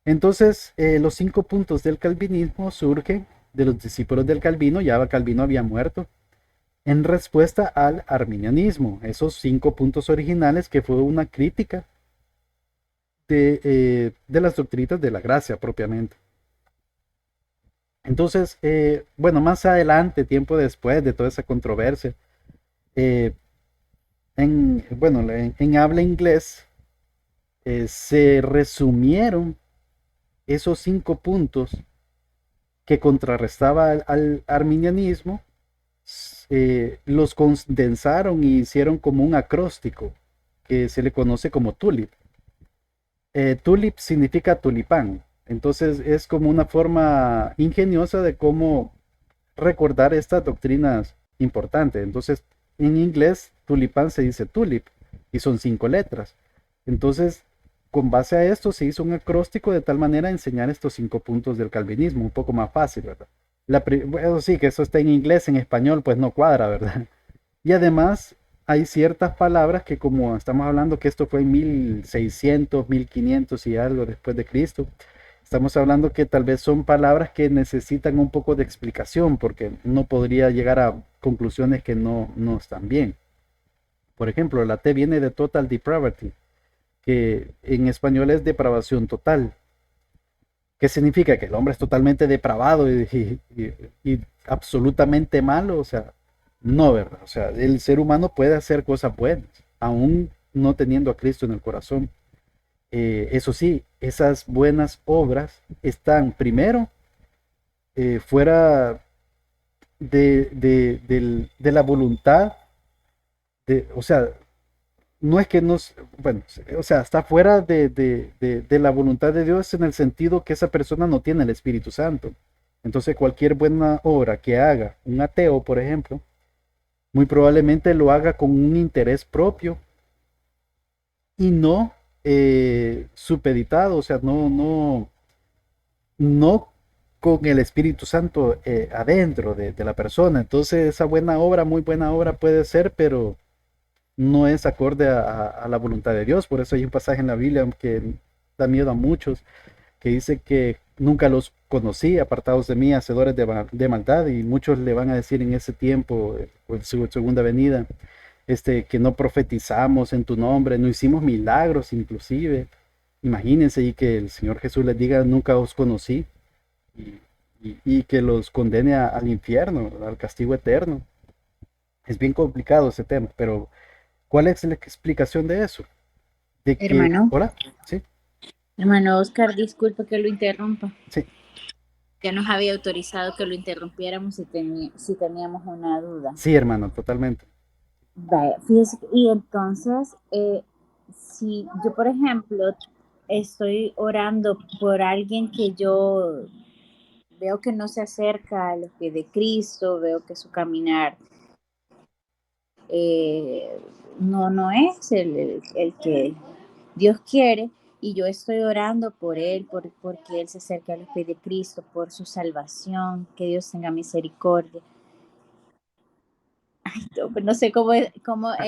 Entonces, los 5 puntos del calvinismo surgen de los discípulos del Calvino, ya Calvino había muerto, en respuesta al arminianismo, esos 5 puntos originales que fue una crítica de las doctrinas de la gracia propiamente. Entonces, bueno, más adelante, tiempo después de toda esa controversia, eh, en habla inglés, se resumieron esos 5 puntos que contrarrestaba al arminianismo, los condensaron y hicieron como un acróstico que se le conoce como TULIP. TULIP significa tulipán, entonces es como una forma ingeniosa de cómo recordar estas doctrinas importantes. Entonces, en inglés, tulipán se dice tulip y son 5 letras. Entonces, con base a esto se hizo un acróstico de tal manera a enseñar estos 5 puntos del calvinismo, un poco más fácil, ¿verdad? Bueno, sí, que eso está en inglés, en español, pues no cuadra, ¿verdad? Y además hay ciertas palabras que como estamos hablando que esto fue en 1600, 1500 y algo después de Cristo, estamos hablando que tal vez son palabras que necesitan un poco de explicación porque no podría llegar a conclusiones que no están bien. Por ejemplo, la T viene de total depravity, que en español es depravación total. ¿Qué significa? Que el hombre es totalmente depravado y absolutamente malo. O sea, no, ¿verdad? O sea, el ser humano puede hacer cosas buenas, aún no teniendo a Cristo en el corazón. Eso sí, esas buenas obras están primero fuera de la voluntad, o sea, no es que nos, bueno, o sea, está fuera de la voluntad de Dios en el sentido que esa persona no tiene el Espíritu Santo. Entonces, cualquier buena obra que haga un ateo, por ejemplo, muy probablemente lo haga con un interés propio y no supeditado, o sea, no con el Espíritu Santo adentro de la persona. Entonces, esa buena obra, muy buena obra puede ser, pero no es acorde a la voluntad de Dios. Por eso hay un pasaje en la Biblia que da miedo a muchos, que dice que nunca los conocí, apartados de mí, hacedores de maldad, y muchos le van a decir en ese tiempo, en su segunda venida, que no profetizamos en tu nombre, no hicimos milagros inclusive. Imagínense y que el Señor Jesús les diga, nunca os conocí, y, y que los condene al infierno, al castigo eterno. Es bien complicado ese tema, pero ¿cuál es la explicación de eso? De que, Hermano, ¿hola? Sí, hermano Oscar, disculpe que lo interrumpa. sí, Ya nos había autorizado que lo interrumpiéramos si teníamos una duda. sí, hermano, totalmente. Vaya, fíjese, y entonces, si yo, por ejemplo, estoy orando por alguien que yo veo que no se acerca a los pies de Cristo, veo que su caminar eh, no es el que Dios quiere, y yo estoy orando por él, porque él se acerque a los pies de Cristo, por su salvación, que Dios tenga misericordia. No sé cómo Ah,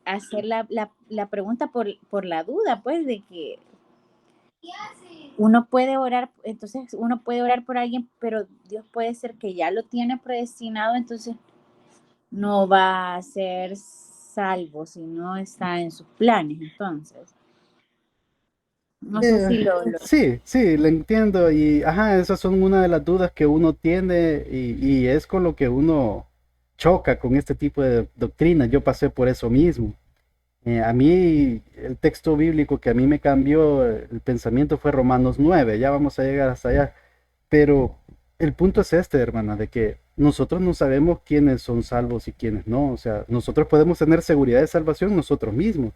hacer la pregunta por la duda, pues, de que uno puede orar, entonces uno puede orar por alguien, pero Dios puede ser que ya lo tiene predestinado, entonces no va a ser salvo si no está en sus planes, entonces. No sé eh, si lo. sí, sí, lo entiendo y, ajá, esas son una de las dudas que uno tiene y es con lo que uno choca con este tipo de doctrina. Yo pasé por eso mismo. A mí, el texto bíblico que a mí me cambió el pensamiento fue Romanos 9, ya vamos a llegar hasta allá. Pero el punto es este, hermana, de que nosotros no sabemos quiénes son salvos y quiénes no. O sea, nosotros podemos tener seguridad de salvación nosotros mismos,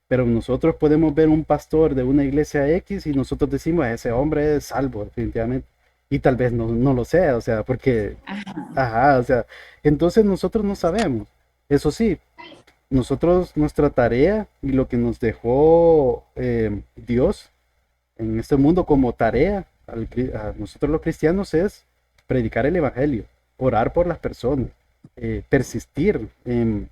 pero nosotros podemos ver un pastor de una iglesia X y nosotros decimos, ese hombre es salvo, definitivamente. Y tal vez no lo sea, o sea, porque, Ajá. ajá, o sea, entonces nosotros no sabemos. Eso sí, nosotros, nuestra tarea y lo que nos dejó Dios en este mundo como tarea a nosotros los cristianos es predicar el evangelio, orar por las personas, persistir en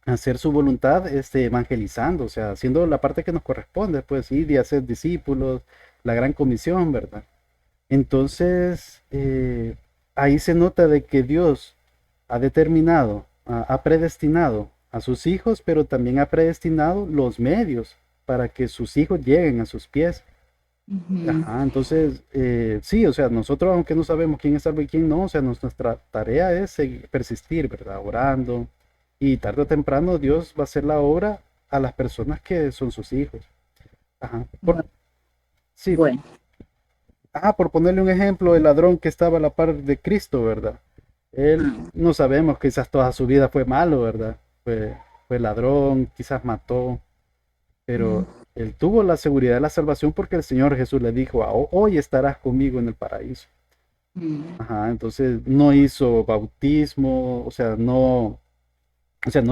hacer su voluntad, evangelizando, o sea, haciendo la parte que nos corresponde, pues, ir y hacer discípulos, la gran comisión, ¿verdad? Entonces, ahí se nota de que Dios ha determinado, ha predestinado a sus hijos, pero también ha predestinado los medios para que sus hijos lleguen a sus pies. Ujú. Ajá, entonces, sí, o sea, nosotros, aunque no sabemos quién es salvo y quién no, o sea, nuestra tarea es persistir, ¿verdad? Orando, y tarde o temprano Dios va a hacer la obra a las personas que son sus hijos. Ajá, Bueno, sí, bueno. por ponerle un ejemplo, el ladrón que estaba a la par de Cristo, ¿verdad? Él, Mm, no sabemos, quizás toda su vida fue malo, ¿verdad? Fue ladrón, quizás mató, mm, pero él tuvo la seguridad de la salvación porque el Señor Jesús le dijo, Hoy estarás conmigo en el paraíso". mm. Ajá, entonces no hizo bautismo, o sea, no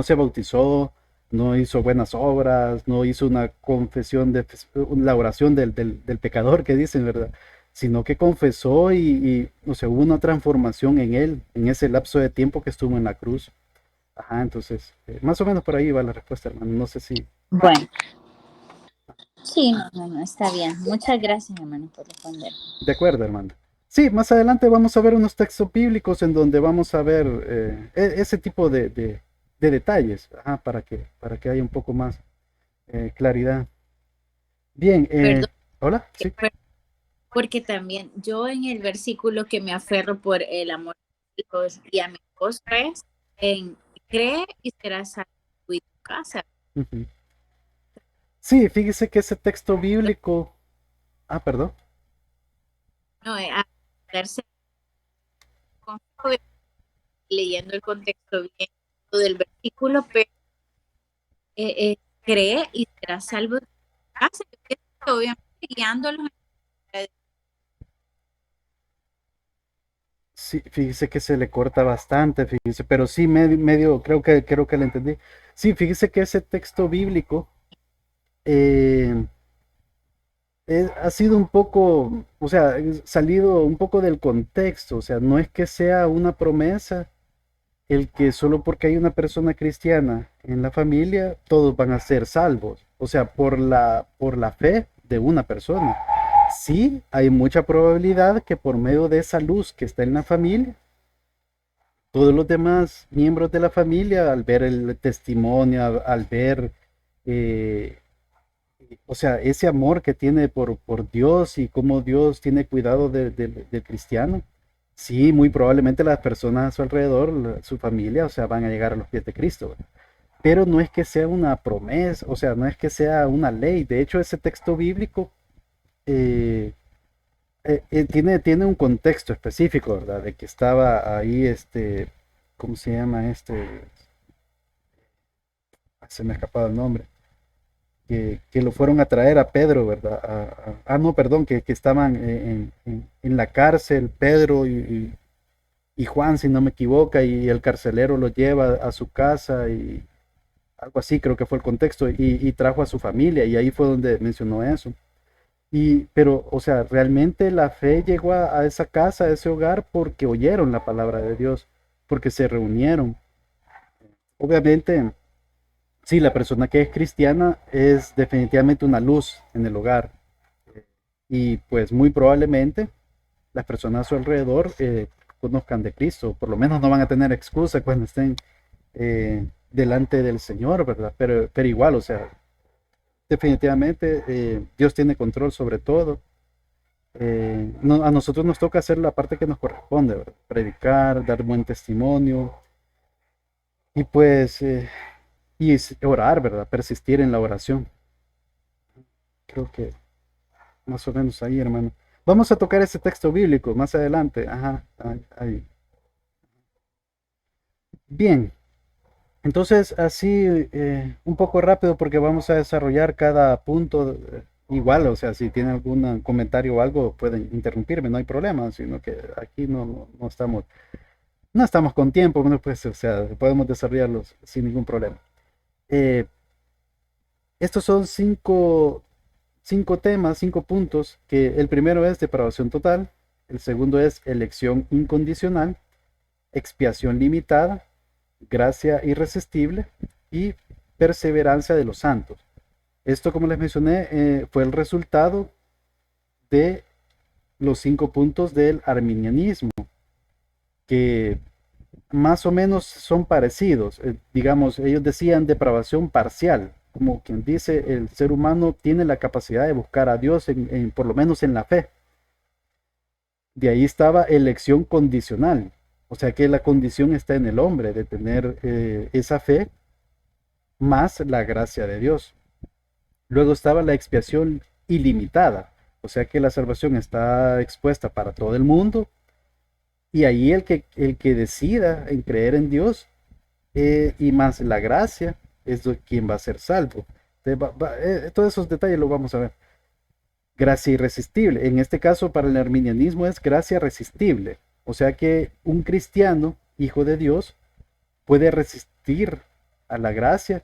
se bautizó, no hizo buenas obras, no hizo una confesión la oración del pecador que dicen, ¿verdad? Sino que confesó o sea, hubo una transformación en él, en ese lapso de tiempo que estuvo en la cruz. Ajá, entonces, más o menos por ahí va la respuesta, hermano. No sé si... Bueno, sí, no, está bien. Muchas gracias, hermano, por responder. De acuerdo, hermano. Sí, más adelante vamos a ver unos textos bíblicos en donde vamos a ver ese tipo de detalles, ajá, para que haya un poco más claridad. Bien, Perdón, hola, sí. porque también yo en el versículo que me aferro por el amor a Dios y a mi esposo es en cree y serás salvo tú y tu casa. Ujú. Sí, fíjese que ese texto bíblico, perdón. No, a darse con leyendo el contexto bien del versículo, pero cree y serás salvo tú y tu casa. Obviamente guiándolos. Sí, fíjese que se le corta bastante, fíjese, pero sí, medio, creo que le entendí. Sí, fíjese que ese texto bíblico eh, ha sido un poco, o sea, salido un poco del contexto, o sea, no es que sea una promesa el que solo porque hay una persona cristiana en la familia, todos van a ser salvos, o sea, por la fe de una persona. Sí, hay mucha probabilidad que por medio de esa luz que está en la familia, todos los demás miembros de la familia, al ver el testimonio, al ver eh, o sea, ese amor que tiene por Dios y cómo Dios tiene cuidado del cristiano, sí, muy probablemente las personas a su alrededor, su familia, o sea, van a llegar a los pies de Cristo, ¿verdad? Pero no es que sea una promesa, o sea, no es que sea una ley. De hecho, ese texto bíblico eh, tiene un contexto específico, ¿verdad? De que estaba ahí, ¿cómo se llama este? Se me ha escapado el nombre que lo fueron a traer a Pedro, ¿verdad? No, perdón, que estaban en la cárcel, Pedro y Juan, si no me equivoco, y el carcelero lo lleva a su casa y algo así, creo que fue el contexto, y trajo a su familia, y ahí fue donde mencionó eso. Pero, o sea, realmente la fe llegó a esa casa, a ese hogar, porque oyeron la palabra de Dios, porque se reunieron. Obviamente, sí, la persona que es cristiana es definitivamente una luz en el hogar. Y pues muy probablemente las personas a su alrededor conozcan de Cristo. Por lo menos no van a tener excusa cuando estén delante del Señor, ¿verdad? Pero igual, o sea, definitivamente Dios tiene control sobre todo. A nosotros nos toca hacer la parte que nos corresponde, ¿verdad? Predicar, dar buen testimonio y pues orar, ¿verdad? Persistir en la oración. Creo que más o menos ahí, hermano. Vamos a tocar ese texto bíblico más adelante. Ajá, ahí. Bien, entonces así un poco rápido porque vamos a desarrollar cada punto igual, o sea, si tiene algún comentario o algo pueden interrumpirme, no hay problema, sino que aquí no estamos con tiempo, bueno, pues, o sea, podemos desarrollarlos sin ningún problema. Eh, Estos son cinco temas, 5 puntos, que el primero es depravación total, el segundo es elección incondicional, expiación limitada, gracia irresistible y perseverancia de los santos. Esto, como les mencioné, fue el resultado de los 5 puntos del arminianismo, que más o menos son parecidos. Digamos, ellos decían depravación parcial, como quien dice, el ser humano tiene la capacidad de buscar a Dios por lo menos en la fe. De ahí estaba elección condicional, o sea que la condición está en el hombre de tener esa fe más la gracia de Dios. Luego estaba la expiación ilimitada, o sea que la salvación está expuesta para todo el mundo y ahí el que decida en creer en Dios y más la gracia es quien va a ser salvo. Todos esos detalles los vamos a ver. Gracia irresistible. En este caso, para el arminianismo es gracia resistible. O sea que un cristiano, hijo de Dios, puede resistir a la gracia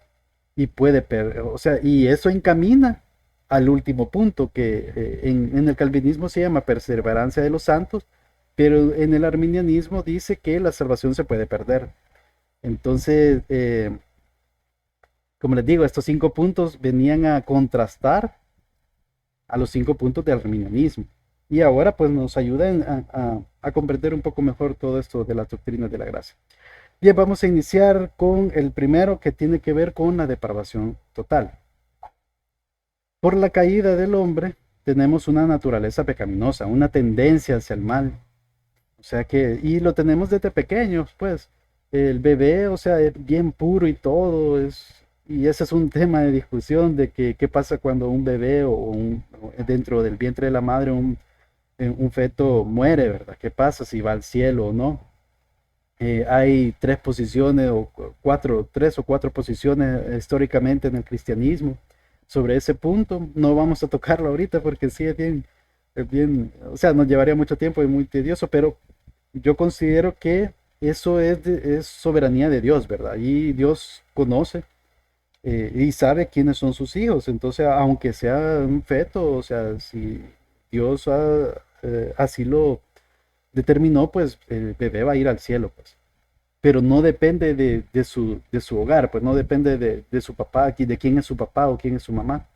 y o sea, y eso encamina al último punto que en el calvinismo se llama perseverancia de los santos, pero en el arminianismo dice que la salvación se puede perder. Entonces, como les digo, estos 5 puntos venían a contrastar a los 5 puntos del arminianismo. Y ahora pues nos ayudan a comprender un poco mejor todo esto de las doctrinas de la gracia. Bien, vamos a iniciar con el primero que tiene que ver con la depravación total. Por la caída del hombre tenemos una naturaleza pecaminosa, una tendencia hacia el mal. O sea que, y lo tenemos desde pequeños, pues. El bebé, o sea, es bien puro y todo, y ese es un tema de discusión de que qué pasa cuando un bebé o dentro del vientre de la madre un feto muere, ¿verdad? ¿Qué pasa si va al cielo o no? Hay 3 posiciones o 3 o 4 posiciones históricamente en el cristianismo sobre ese punto. No vamos a tocarlo ahorita porque sí es bien, o sea, nos llevaría mucho tiempo y muy tedioso, pero yo considero que eso es soberanía de Dios, ¿verdad? Y Dios conoce y sabe quiénes son sus hijos. Entonces, aunque sea un feto, o sea, si Dios así lo determinó, pues el bebé va a ir al cielo, pues. Pero no depende de su hogar, pues no depende de su papá, de quién es su papá o quién es su mamá.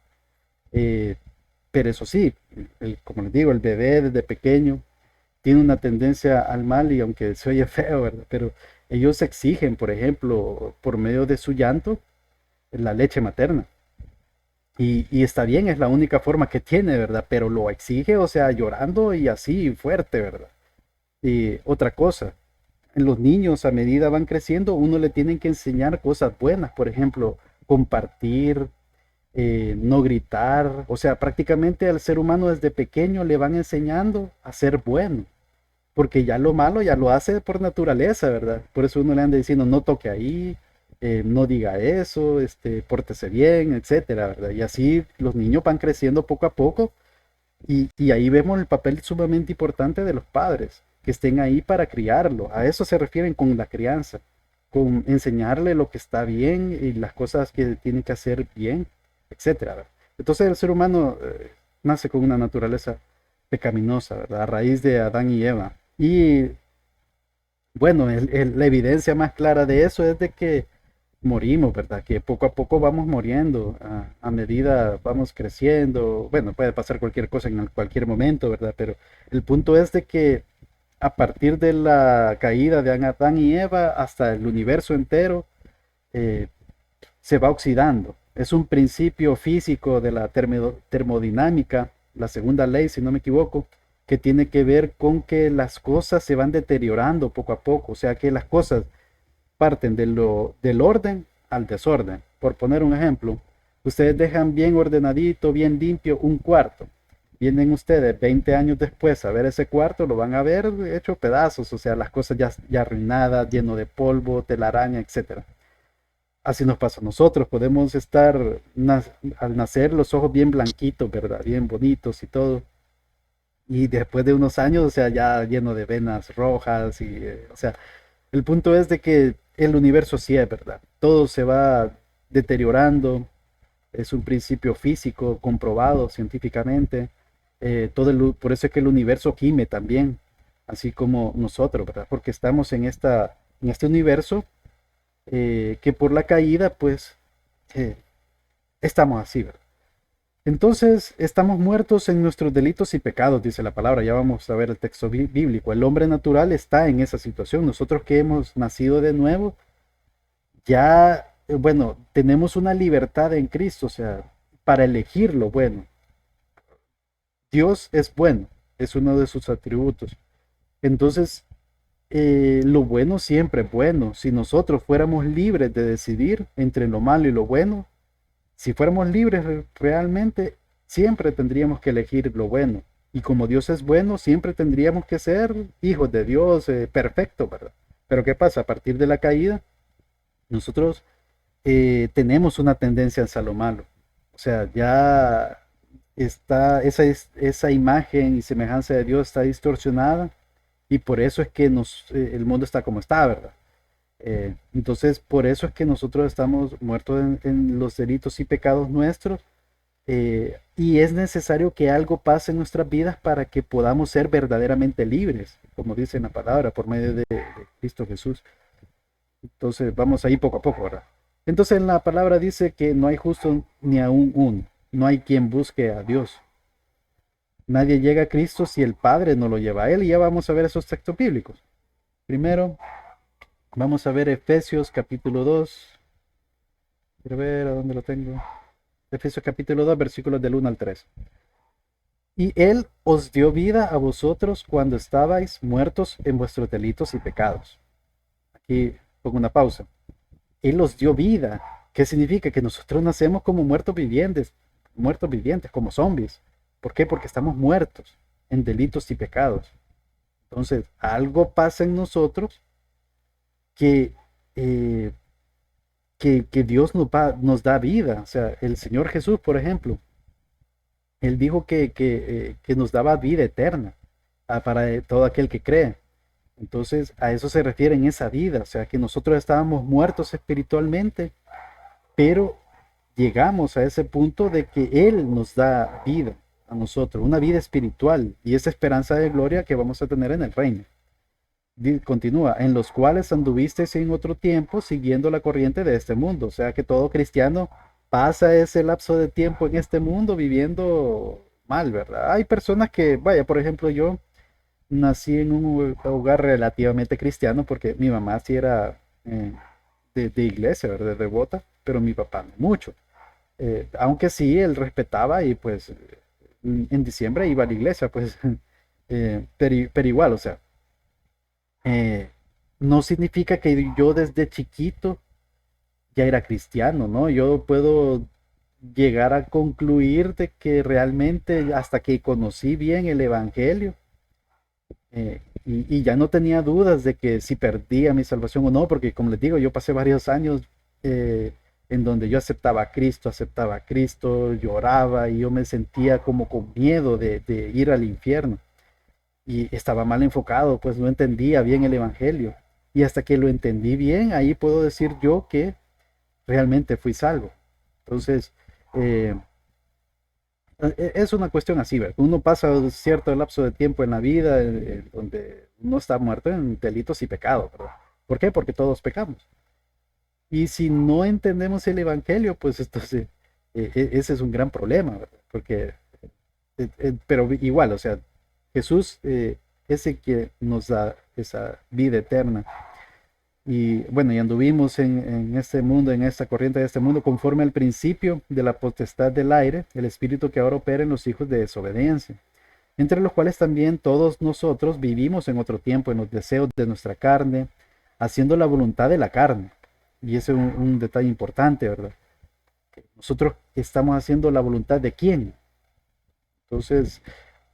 Eh, pero eso sí, como les digo, el bebé desde pequeño tiene una tendencia al mal y aunque se oye feo, ¿verdad? Pero ellos exigen, por ejemplo, por medio de su llanto, la leche materna. Y está bien, es la única forma que tiene, ¿verdad? Pero lo exige, o sea, llorando y así fuerte, ¿verdad? Y otra cosa, en los niños a medida van creciendo, uno le tienen que enseñar cosas buenas, por ejemplo, compartir, no gritar, o sea, prácticamente al ser humano desde pequeño le van enseñando a ser bueno, porque ya lo malo ya lo hace por naturaleza, ¿verdad? Por eso uno le anda diciendo no toque ahí, no diga eso, pórtese bien, etcétera, ¿verdad? Y así los niños van creciendo poco a poco y ahí vemos el papel sumamente importante de los padres, que estén ahí para criarlo. A eso se refieren con la crianza, con enseñarle lo que está bien y las cosas que tiene que hacer bien, etcétera, ¿verdad? Entonces el ser humano nace con una naturaleza pecaminosa, ¿verdad? A raíz de Adán y Eva. Y bueno, la evidencia más clara de eso es de que morimos, ¿verdad? Que poco a poco vamos muriendo, a medida vamos creciendo. Bueno, puede pasar cualquier cosa en cualquier momento, ¿verdad? Pero el punto es de que a partir de la caída de Adán y Eva hasta el universo entero, eh, se va oxidando. Es un principio físico de la termodinámica, la segunda ley, si no me equivoco, que tiene que ver con que las cosas se van deteriorando poco a poco, o sea que las cosas parten del orden al desorden. Por poner un ejemplo, ustedes dejan bien ordenadito, bien limpio un cuarto vienen ustedes 20 años después a ver ese cuarto, lo van a ver hecho pedazos, o sea, las cosas ya arruinadas, lleno de polvo, telaraña, etcétera. Así nos pasa a nosotros, podemos estar al nacer los ojos bien blanquitos, ¿verdad? Bien bonitos y todo. Y después de unos años, o sea, ya lleno de venas rojas y, o sea, el punto es de que el universo sí es, ¿verdad? Todo se va deteriorando, es un principio físico comprobado científicamente. Por eso es que el universo gime también, así como nosotros, ¿verdad? Porque estamos en este universo que por la caída, pues, eh, estamos así, ¿verdad? Entonces, estamos muertos en nuestros delitos y pecados, dice la palabra. Ya vamos a ver el texto bíblico. El hombre natural está en esa situación. Nosotros que hemos nacido de nuevo, ya, bueno, tenemos una libertad en Cristo, o sea, para elegir lo bueno. Dios es bueno, es uno de sus atributos. Entonces, lo bueno siempre es bueno. Si nosotros fuéramos libres de decidir entre lo malo y lo bueno, si fuéramos libres realmente, siempre tendríamos que elegir lo bueno. Y como Dios es bueno, siempre tendríamos que ser hijos de Dios, perfecto, ¿verdad? Pero ¿qué pasa? A partir de la caída, nosotros tenemos una tendencia hacia lo malo. O sea, ya está esa imagen y semejanza de Dios está distorsionada y por eso es que el mundo está como está, ¿verdad? Entonces, por eso es que nosotros estamos muertos en los delitos y pecados nuestros, y es necesario que algo pase en nuestras vidas para que podamos ser verdaderamente libres, como dice en la palabra, por medio de Cristo Jesús. Entonces, vamos ahí poco a poco, ¿verdad? Entonces, en la palabra dice que no hay justo ni aún uno, no hay quien busque a Dios. Nadie llega a Cristo si el Padre no lo lleva a Él, y ya vamos a ver esos textos bíblicos. Primero, vamos a ver Efesios capítulo 2. Quiero ver a dónde lo tengo. Efesios capítulo 2, versículos del 1 al 3. Y Él os dio vida a vosotros cuando estabais muertos en vuestros delitos y pecados. Aquí pongo una pausa. Él os dio vida. ¿Qué significa? Que nosotros nacemos como muertos vivientes, como zombies. ¿Por qué? Porque estamos muertos en delitos y pecados. Entonces, algo pasa en nosotros que, eh, que Dios nos da vida. O sea, el Señor Jesús, por ejemplo, Él dijo que nos daba vida eterna para todo aquel que cree. Entonces, a eso se refiere en esa vida. O sea, que nosotros estábamos muertos espiritualmente, pero llegamos a ese punto de que Él nos da vida a nosotros, una vida espiritual y esa esperanza de gloria que vamos a tener en el reino. Continúa, en los cuales anduvisteis en otro tiempo siguiendo la corriente de este mundo. O sea que todo cristiano pasa ese lapso de tiempo en este mundo viviendo mal, ¿verdad? Hay personas que, vaya, por ejemplo, yo nací en un hogar relativamente cristiano porque mi mamá sí era de iglesia, ¿verdad? De devota, pero mi papá no mucho. Aunque sí, él respetaba y pues en diciembre iba a la iglesia, pues, pero igual, o sea, eh, no significa que yo desde chiquito ya era cristiano, ¿no? Yo puedo llegar a concluir de que realmente hasta que conocí bien el Evangelio, y ya no tenía dudas de que si perdía mi salvación o no, porque como les digo, yo pasé varios años en donde yo aceptaba a Cristo, lloraba y yo me sentía como con miedo de ir al infierno y estaba mal enfocado, pues no entendía bien el Evangelio. Y hasta que lo entendí bien, ahí puedo decir yo que realmente fui salvo. Entonces, eh, es una cuestión así, ¿verdad? Uno pasa un cierto lapso de tiempo en la vida donde uno está muerto en delitos y pecados, ¿verdad? ¿Por qué? Porque todos pecamos. Y si no entendemos el Evangelio, pues entonces ese es un gran problema, ¿verdad? Porque, pero igual, o sea, Jesús es el que nos da esa vida eterna. Y bueno, y anduvimos en este mundo, en esta corriente de este mundo, conforme al principio de la potestad del aire, el espíritu que ahora opera en los hijos de desobediencia, entre los cuales también todos nosotros vivimos en otro tiempo, en los deseos de nuestra carne, haciendo la voluntad de la carne. Y ese es un detalle importante, ¿verdad? Nosotros estamos haciendo la voluntad de quién? Entonces,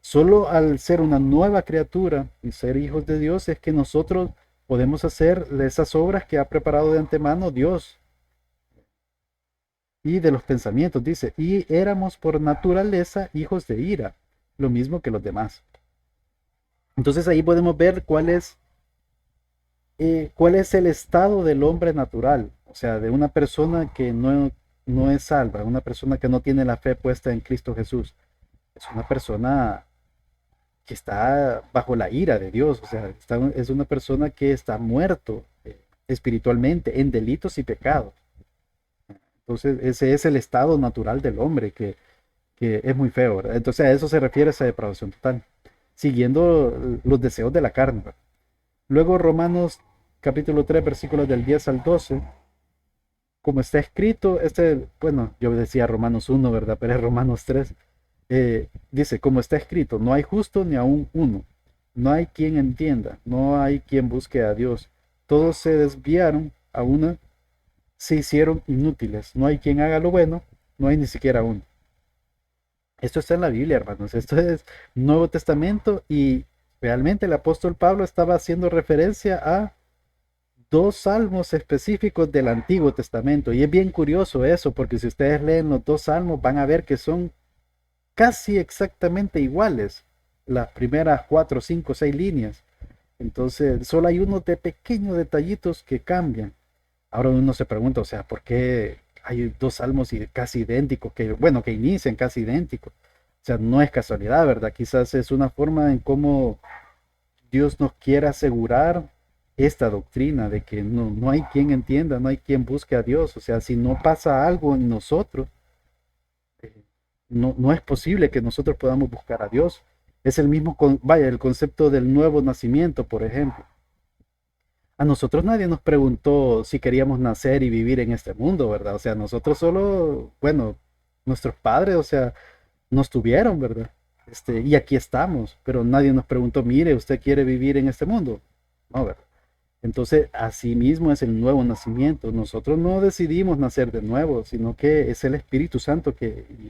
solo al ser una nueva criatura y ser hijos de Dios es que nosotros podemos hacer esas obras que ha preparado de antemano Dios. Y de los pensamientos, dice, y éramos por naturaleza hijos de ira, lo mismo que los demás. Entonces ahí podemos ver cuál es el estado del hombre natural, o sea, de una persona que no es salva, una persona que no tiene la fe puesta en Cristo Jesús. Es una persona que está bajo la ira de Dios, o sea, es una persona que está muerto espiritualmente en delitos y pecados. Entonces, ese es el estado natural del hombre, que es muy feo, ¿verdad? Entonces, a eso se refiere esa depravación total, siguiendo los deseos de la carne, ¿verdad? Luego, Romanos capítulo 3, versículos del 10 al 12, como está escrito, bueno, yo decía Romanos 1, ¿verdad? Pero es Romanos 3. Dice, como está escrito, no hay justo ni aún uno, no hay quien entienda, no hay quien busque a Dios. Todos se desviaron, a una se hicieron inútiles, no hay quien haga lo bueno, no hay ni siquiera uno. Esto está en la Biblia, hermanos, esto es Nuevo Testamento y realmente el apóstol Pablo estaba haciendo referencia a dos salmos específicos del Antiguo Testamento. Y es bien curioso eso, porque si ustedes leen los dos salmos van a ver que son casi exactamente iguales, las primeras 4, 5, 6 líneas. Entonces, solo hay unos de pequeños detallitos que cambian. Ahora uno se pregunta, o sea, ¿por qué hay dos salmos casi idénticos, que inician casi idénticos? O sea, no es casualidad, ¿verdad? Quizás es una forma en cómo Dios nos quiere asegurar esta doctrina de que no hay quien entienda, no hay quien busque a Dios. O sea, si no pasa algo en nosotros, eh, no es posible que nosotros podamos buscar a Dios. Es el mismo, vaya, el concepto del nuevo nacimiento, por ejemplo. A nosotros nadie nos preguntó si queríamos nacer y vivir en este mundo, ¿verdad? O sea, nosotros solo, bueno, nuestros padres, o sea, nos tuvieron, ¿verdad? Y aquí estamos, pero nadie nos preguntó, mire, ¿usted quiere vivir en este mundo? No, ¿verdad? Entonces, así mismo es el nuevo nacimiento. Nosotros no decidimos nacer de nuevo, sino que es el Espíritu Santo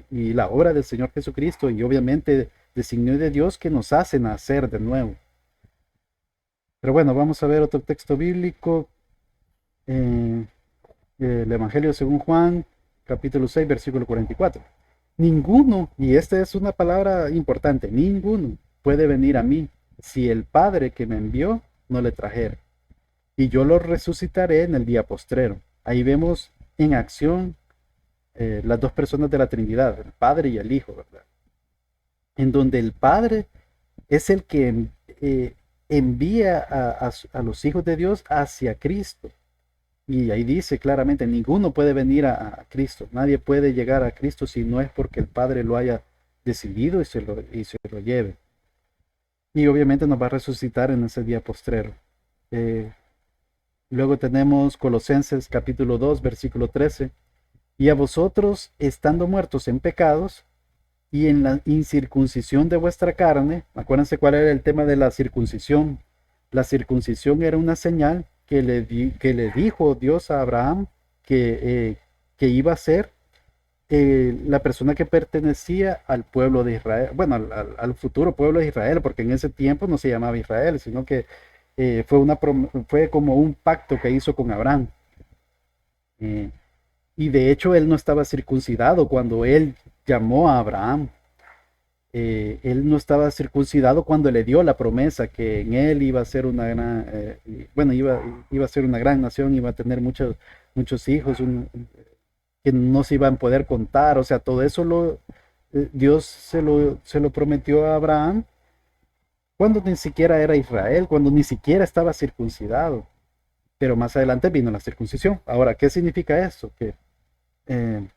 y la obra del Señor Jesucristo y obviamente designio de Dios que nos hace nacer de nuevo. Pero bueno, vamos a ver otro texto bíblico. eh, el Evangelio según Juan, capítulo 6, versículo 44. Ninguno, y esta es una palabra importante, ninguno puede venir a mí si el Padre que me envió no le trajera. Y yo lo resucitaré en el día postrero. Ahí vemos en acción las dos personas de la Trinidad, el Padre y el Hijo, ¿verdad? En donde el Padre es el que envía a los hijos de Dios hacia Cristo. Y ahí dice claramente, ninguno puede venir a Cristo, nadie puede llegar a Cristo si no es porque el Padre lo haya decidido y se lo lleve. Y obviamente nos va a resucitar en ese día postrero. Luego tenemos Colosenses capítulo 2, versículo 13. Y a vosotros, estando muertos en pecados y en la incircuncisión de vuestra carne, acuérdense cuál era el tema de la circuncisión. La circuncisión era una señal que le dijo Dios a Abraham que iba a ser la persona que pertenecía al pueblo de Israel, bueno, al futuro pueblo de Israel, porque en ese tiempo no se llamaba Israel, sino que fue como un pacto que hizo con Abraham. Eh, y de hecho él no estaba circuncidado cuando él llamó a Abraham. Él no estaba circuncidado cuando le dio la promesa que en él iba a ser una gran, bueno, iba a ser una gran nación, iba a tener muchos hijos, que no se iban a poder contar. O sea, todo eso Dios se lo prometió a Abraham cuando ni siquiera era Israel, cuando ni siquiera estaba circuncidado. Pero más adelante vino la circuncisión. Ahora, ¿qué significa esto? Que eh,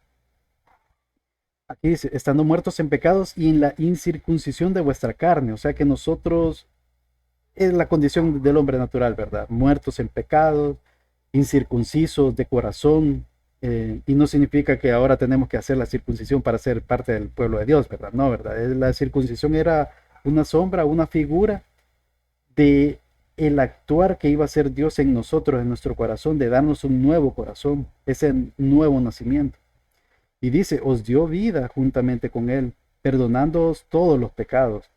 aquí dice, estando muertos en pecados y en la incircuncisión de vuestra carne. O sea que nosotros es la condición del hombre natural, ¿verdad? Muertos en pecados, incircuncisos de corazón. Y no significa que ahora tenemos que hacer la circuncisión para ser parte del pueblo de Dios, ¿verdad? No, ¿verdad? La circuncisión era una sombra, una figura de el actuar que iba a ser Dios en nosotros, en nuestro corazón, de darnos un nuevo corazón, ese nuevo nacimiento. Y dice, os dio vida juntamente con él, perdonándoos todos los pecados.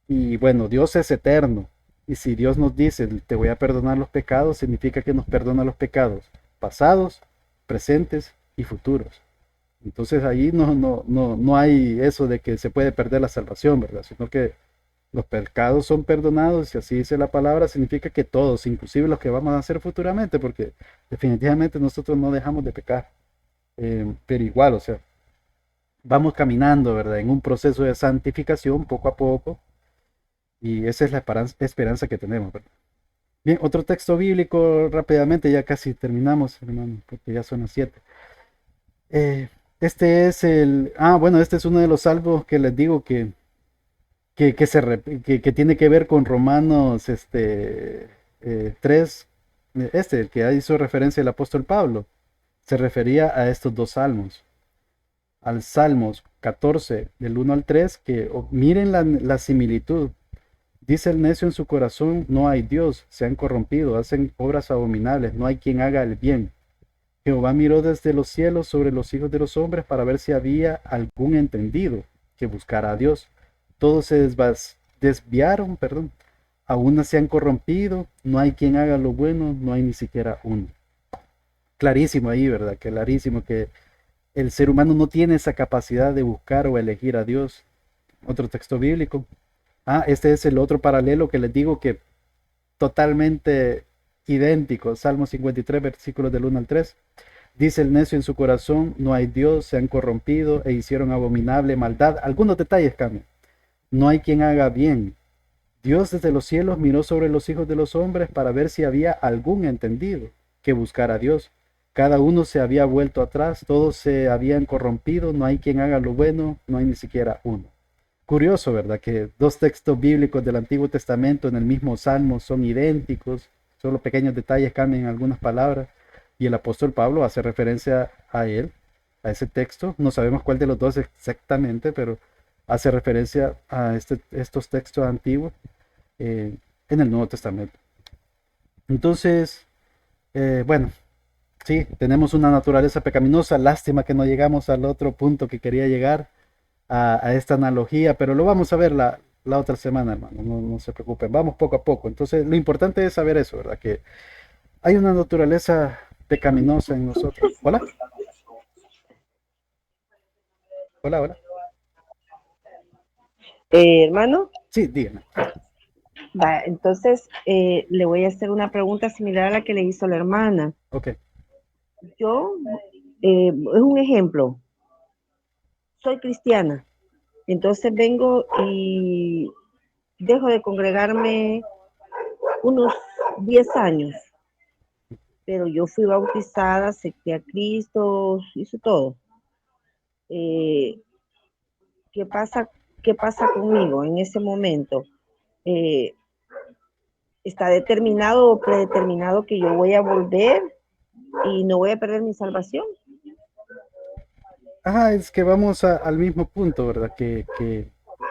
Y bueno, Dios es eterno. Y si Dios nos dice, te voy a perdonar los pecados, significa que nos perdona los pecados pasados, presentes y futuros. Entonces ahí no hay eso de que se puede perder la salvación, ¿verdad? Sino que los pecados son perdonados, y así dice la palabra, significa que todos, inclusive los que vamos a hacer futuramente, porque definitivamente nosotros no dejamos de pecar. Pero igual, o sea, vamos caminando, ¿verdad? En un proceso de santificación poco a poco, y esa es la esperanza que tenemos, ¿verdad? Bien, otro texto bíblico rápidamente, ya casi terminamos, hermano, porque ya son las 7. Este es uno de los salmos que les digo que tiene que ver con Romanos 3, el que hizo referencia el apóstol Pablo, se refería a estos dos salmos, al Salmos 14 del 1 al 3, miren la similitud. Dice el necio en su corazón, no hay Dios, se han corrompido, hacen obras abominables, no hay quien haga el bien. Jehová miró desde los cielos sobre los hijos de los hombres para ver si había algún entendido que buscara a Dios. Todos se desviaron, aún se han corrompido, no hay quien haga lo bueno, no hay ni siquiera uno. Clarísimo ahí, ¿verdad? Clarísimo que el ser humano no tiene esa capacidad de buscar o elegir a Dios. Otro texto bíblico. Este es el otro paralelo que les digo que totalmente idéntico. Salmo 53, versículos del 1 al 3. Dice el necio en su corazón, no hay Dios, se han corrompido e hicieron abominable maldad. Algunos detalles cambian. No hay quien haga bien. Dios desde los cielos miró sobre los hijos de los hombres para ver si había algún entendido que buscara a Dios. Cada uno se había vuelto atrás, todos se habían corrompido, no hay quien haga lo bueno, no hay ni siquiera uno. Curioso, ¿verdad? Que dos textos bíblicos del Antiguo Testamento en el mismo Salmo son idénticos, solo pequeños detalles cambian algunas palabras, y el apóstol Pablo hace referencia a él, a ese texto. No sabemos cuál de los dos exactamente, pero hace referencia a estos textos antiguos en el Nuevo Testamento. Entonces, bueno, sí, tenemos una naturaleza pecaminosa. Lástima que no llegamos al otro punto que quería llegar, a esta analogía, pero lo vamos a ver la otra semana, hermano. No se preocupen, vamos poco a poco. Entonces, lo importante es saber eso, ¿verdad? Que hay una naturaleza pecaminosa en nosotros. Hola. Hola. Hermano, Sí, dígame. entonces le voy a hacer una pregunta similar a la que le hizo la hermana. Ok. Yo, es un ejemplo, soy cristiana, entonces vengo y dejo de congregarme unos 10 años, pero yo fui bautizada, acepté a Cristo, hice todo. ¿Qué pasa conmigo en ese momento? ¿Está determinado o predeterminado que yo voy a volver y no voy a perder mi salvación? Es que vamos al mismo punto, ¿verdad? Que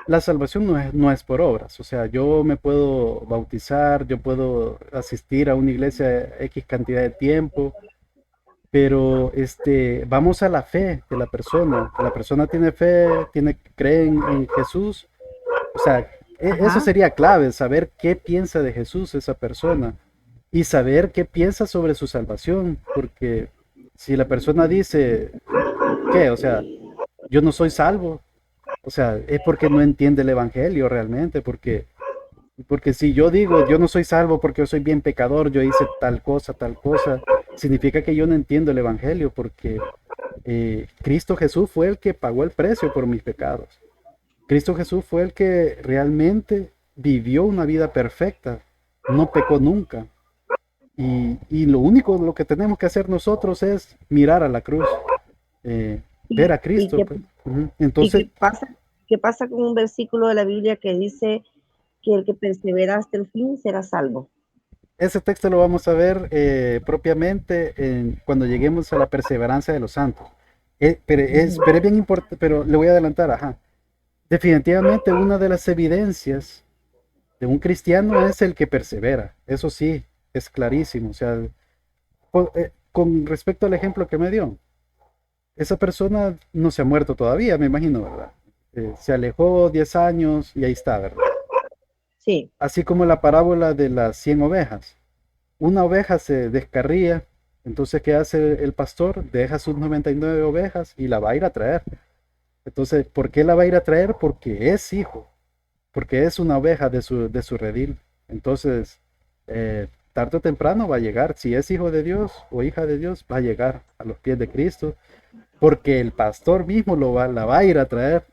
la salvación no es por obras. O sea, yo me puedo bautizar, yo puedo asistir a una iglesia X cantidad de tiempo, pero vamos a la fe de la persona. La persona tiene fe, cree en Jesús. O sea, eso sería clave, saber qué piensa de Jesús esa persona y saber qué piensa sobre su salvación, porque si la persona dice, ¿qué? O sea, yo no soy salvo, o sea, es porque no entiende el evangelio realmente, porque si yo digo, yo no soy salvo porque yo soy bien pecador, yo hice tal cosa, significa que yo no entiendo el evangelio, porque Cristo Jesús fue el que pagó el precio por mis pecados. Cristo Jesús fue el que realmente vivió una vida perfecta, no pecó nunca. Y lo que tenemos que hacer nosotros es mirar a la cruz, ver a Cristo. ¿Y Pues. ¿y Entonces, qué pasa con un versículo de la Biblia que dice que el que persevera hasta el fin será salvo? ese texto lo vamos a ver propiamente cuando lleguemos a la perseverancia de los santos. Pero es bien importante, pero le voy a adelantar, ajá. Definitivamente una de las evidencias de un cristiano es el que persevera. Eso sí, es clarísimo. O sea, con respecto al ejemplo que me dio, esa persona no se ha muerto todavía, me imagino, ¿verdad? se alejó 10 años y ahí está, ¿verdad? Sí. Así como la parábola de las 100 ovejas. Una oveja se descarría, entonces ¿qué hace el pastor? Deja sus 99 ovejas y la va a ir a traer. Entonces, ¿por qué la va a ir a traer? Porque es hijo, porque es una oveja de su redil. Entonces, tarde o temprano va a llegar, si es hijo de Dios o hija de Dios, va a llegar a los pies de Cristo, porque el pastor mismo la va a ir a traer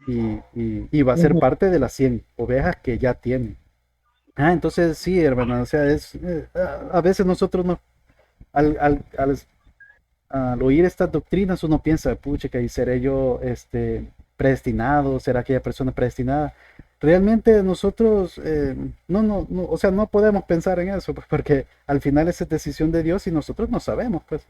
y va a ser Ujú. parte de las 100 ovejas que ya tiene. Entonces sí, hermano, o sea, a veces nosotros no, al, al, al, al oír estas doctrinas uno piensa, pucha, que ahí seré yo predestinado, será aquella persona predestinada. Realmente nosotros no, o sea, no podemos pensar en eso, pues, porque al final esa es decisión de Dios y nosotros no sabemos, pues.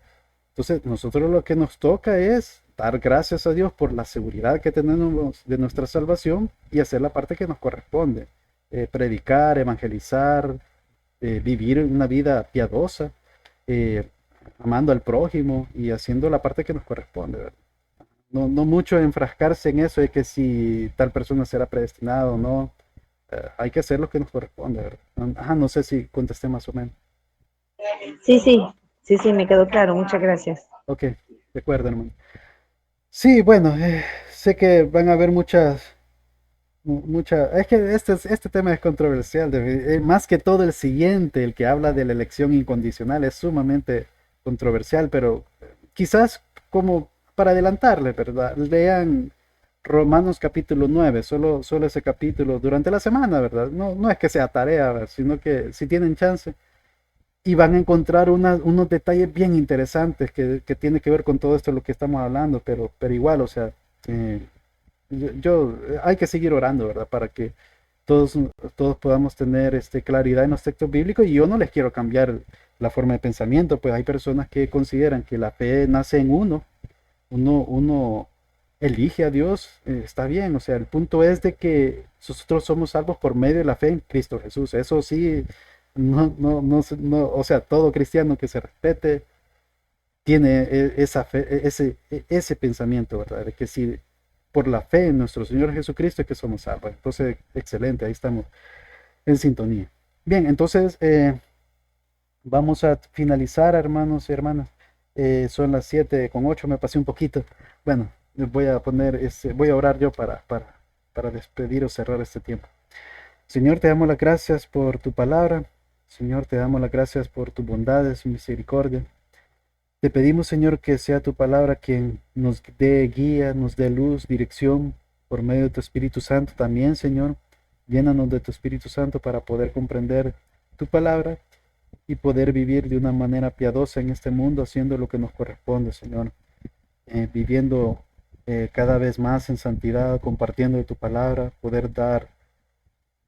Entonces, nosotros lo que nos toca es dar gracias a Dios por la seguridad que tenemos de nuestra salvación y hacer la parte que nos corresponde. Predicar, evangelizar, vivir una vida piadosa, eh, amando al prójimo y haciendo la parte que nos corresponde, ¿verdad? No, no mucho enfrascarse en eso de que si tal persona será predestinada o no. Hay que hacer lo que nos corresponde, ¿verdad? No sé si contesté más o menos. Sí, sí, me quedó claro. Muchas gracias. Ok, de acuerdo, hermano. Sí, bueno, sé que van a haber es que este tema es controversial, más que todo el siguiente, el que habla de la elección incondicional, es sumamente controversial, pero quizás como para adelantarle, ¿verdad? Lean Romanos capítulo 9, solo ese capítulo durante la semana, ¿verdad? No, no es que sea tarea, ¿verdad? Sino que si tienen chance y van a encontrar unos detalles bien interesantes que tiene que ver con todo esto de lo que estamos hablando, pero igual, o sea, eh, hay que seguir orando, ¿verdad? Para que todos, todos podamos tener claridad en los textos bíblicos y yo no les quiero cambiar la forma de pensamiento, pues hay personas que consideran que la fe nace en uno elige a Dios, está bien, o sea, el punto es de que nosotros somos salvos por medio de la fe en Cristo Jesús, eso sí, o sea, todo cristiano que se respete tiene esa fe, ese pensamiento, ¿verdad? De que si por la fe en nuestro Señor Jesucristo es que somos salvos. Entonces, excelente, ahí estamos en sintonía. Bien, entonces vamos a finalizar, hermanos y hermanas. Son las 7:08, me pasé un poquito. Bueno, voy a orar yo para despedir o cerrar este tiempo. Señor, te damos las gracias por tu palabra. Señor, te damos las gracias por tus bondades, misericordia. Te pedimos, Señor, que sea tu palabra quien nos dé guía, nos dé luz, dirección por medio de tu Espíritu Santo también, Señor. Llénanos de tu Espíritu Santo para poder comprender tu palabra y poder vivir de una manera piadosa en este mundo, haciendo lo que nos corresponde, Señor. Viviendo cada vez más en santidad, compartiendo de tu palabra, poder dar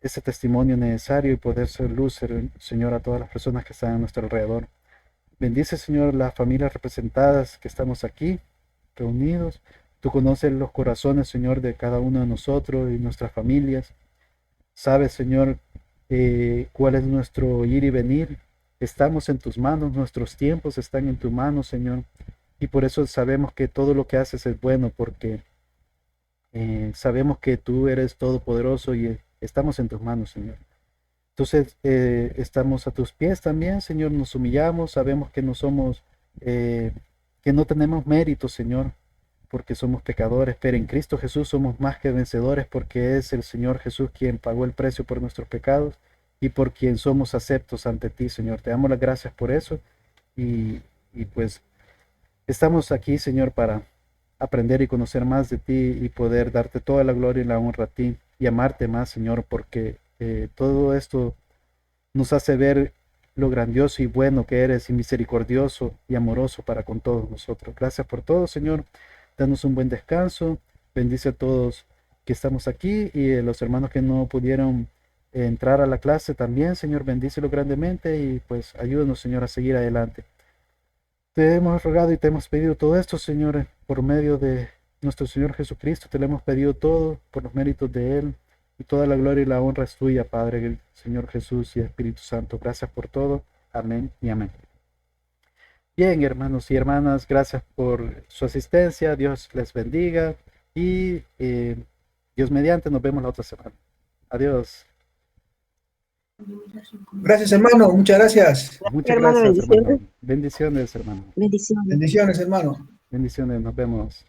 ese testimonio necesario y poder ser luz, Señor, a todas las personas que están a nuestro alrededor. Bendice, Señor, las familias representadas que estamos aquí, reunidos. Tú conoces los corazones, Señor, de cada uno de nosotros y nuestras familias. Sabes, Señor, cuál es nuestro ir y venir. Estamos en tus manos, nuestros tiempos están en tu mano, Señor. Y por eso sabemos que todo lo que haces es bueno, porque sabemos que tú eres todopoderoso y estamos en tus manos, Señor. Entonces, estamos a tus pies también, Señor, nos humillamos, sabemos que no somos, que no tenemos mérito, Señor, porque somos pecadores, pero en Cristo Jesús somos más que vencedores porque es el Señor Jesús quien pagó el precio por nuestros pecados y por quien somos aceptos ante ti, Señor. Te damos las gracias por eso y, y pues estamos aquí, Señor, para aprender y conocer más de ti y poder darte toda la gloria y la honra a ti y amarte más, Señor, porque todo esto nos hace ver lo grandioso y bueno que eres y misericordioso y amoroso para con todos nosotros. Gracias por todo, Señor. Danos un buen descanso. Bendice a todos que estamos aquí y los hermanos que no pudieron entrar a la clase también, Señor, bendícelo grandemente y pues ayúdanos, Señor, a seguir adelante. Te hemos rogado y te hemos pedido todo esto, Señor, por medio de nuestro Señor Jesucristo. Te lo hemos pedido todo por los méritos de Él. Y toda la gloria y la honra es tuya, Padre, el Señor Jesús y Espíritu Santo. Gracias por todo. Amén y amén. Bien, hermanos y hermanas, gracias por su asistencia. Dios les bendiga. y Dios mediante nos vemos la otra semana. Adiós. Gracias, hermano. Muchas gracias. Muchas hermano, gracias, bendiciones. hermano. Bendiciones, hermano. Bendiciones. Bendiciones, hermano. Bendiciones, nos vemos.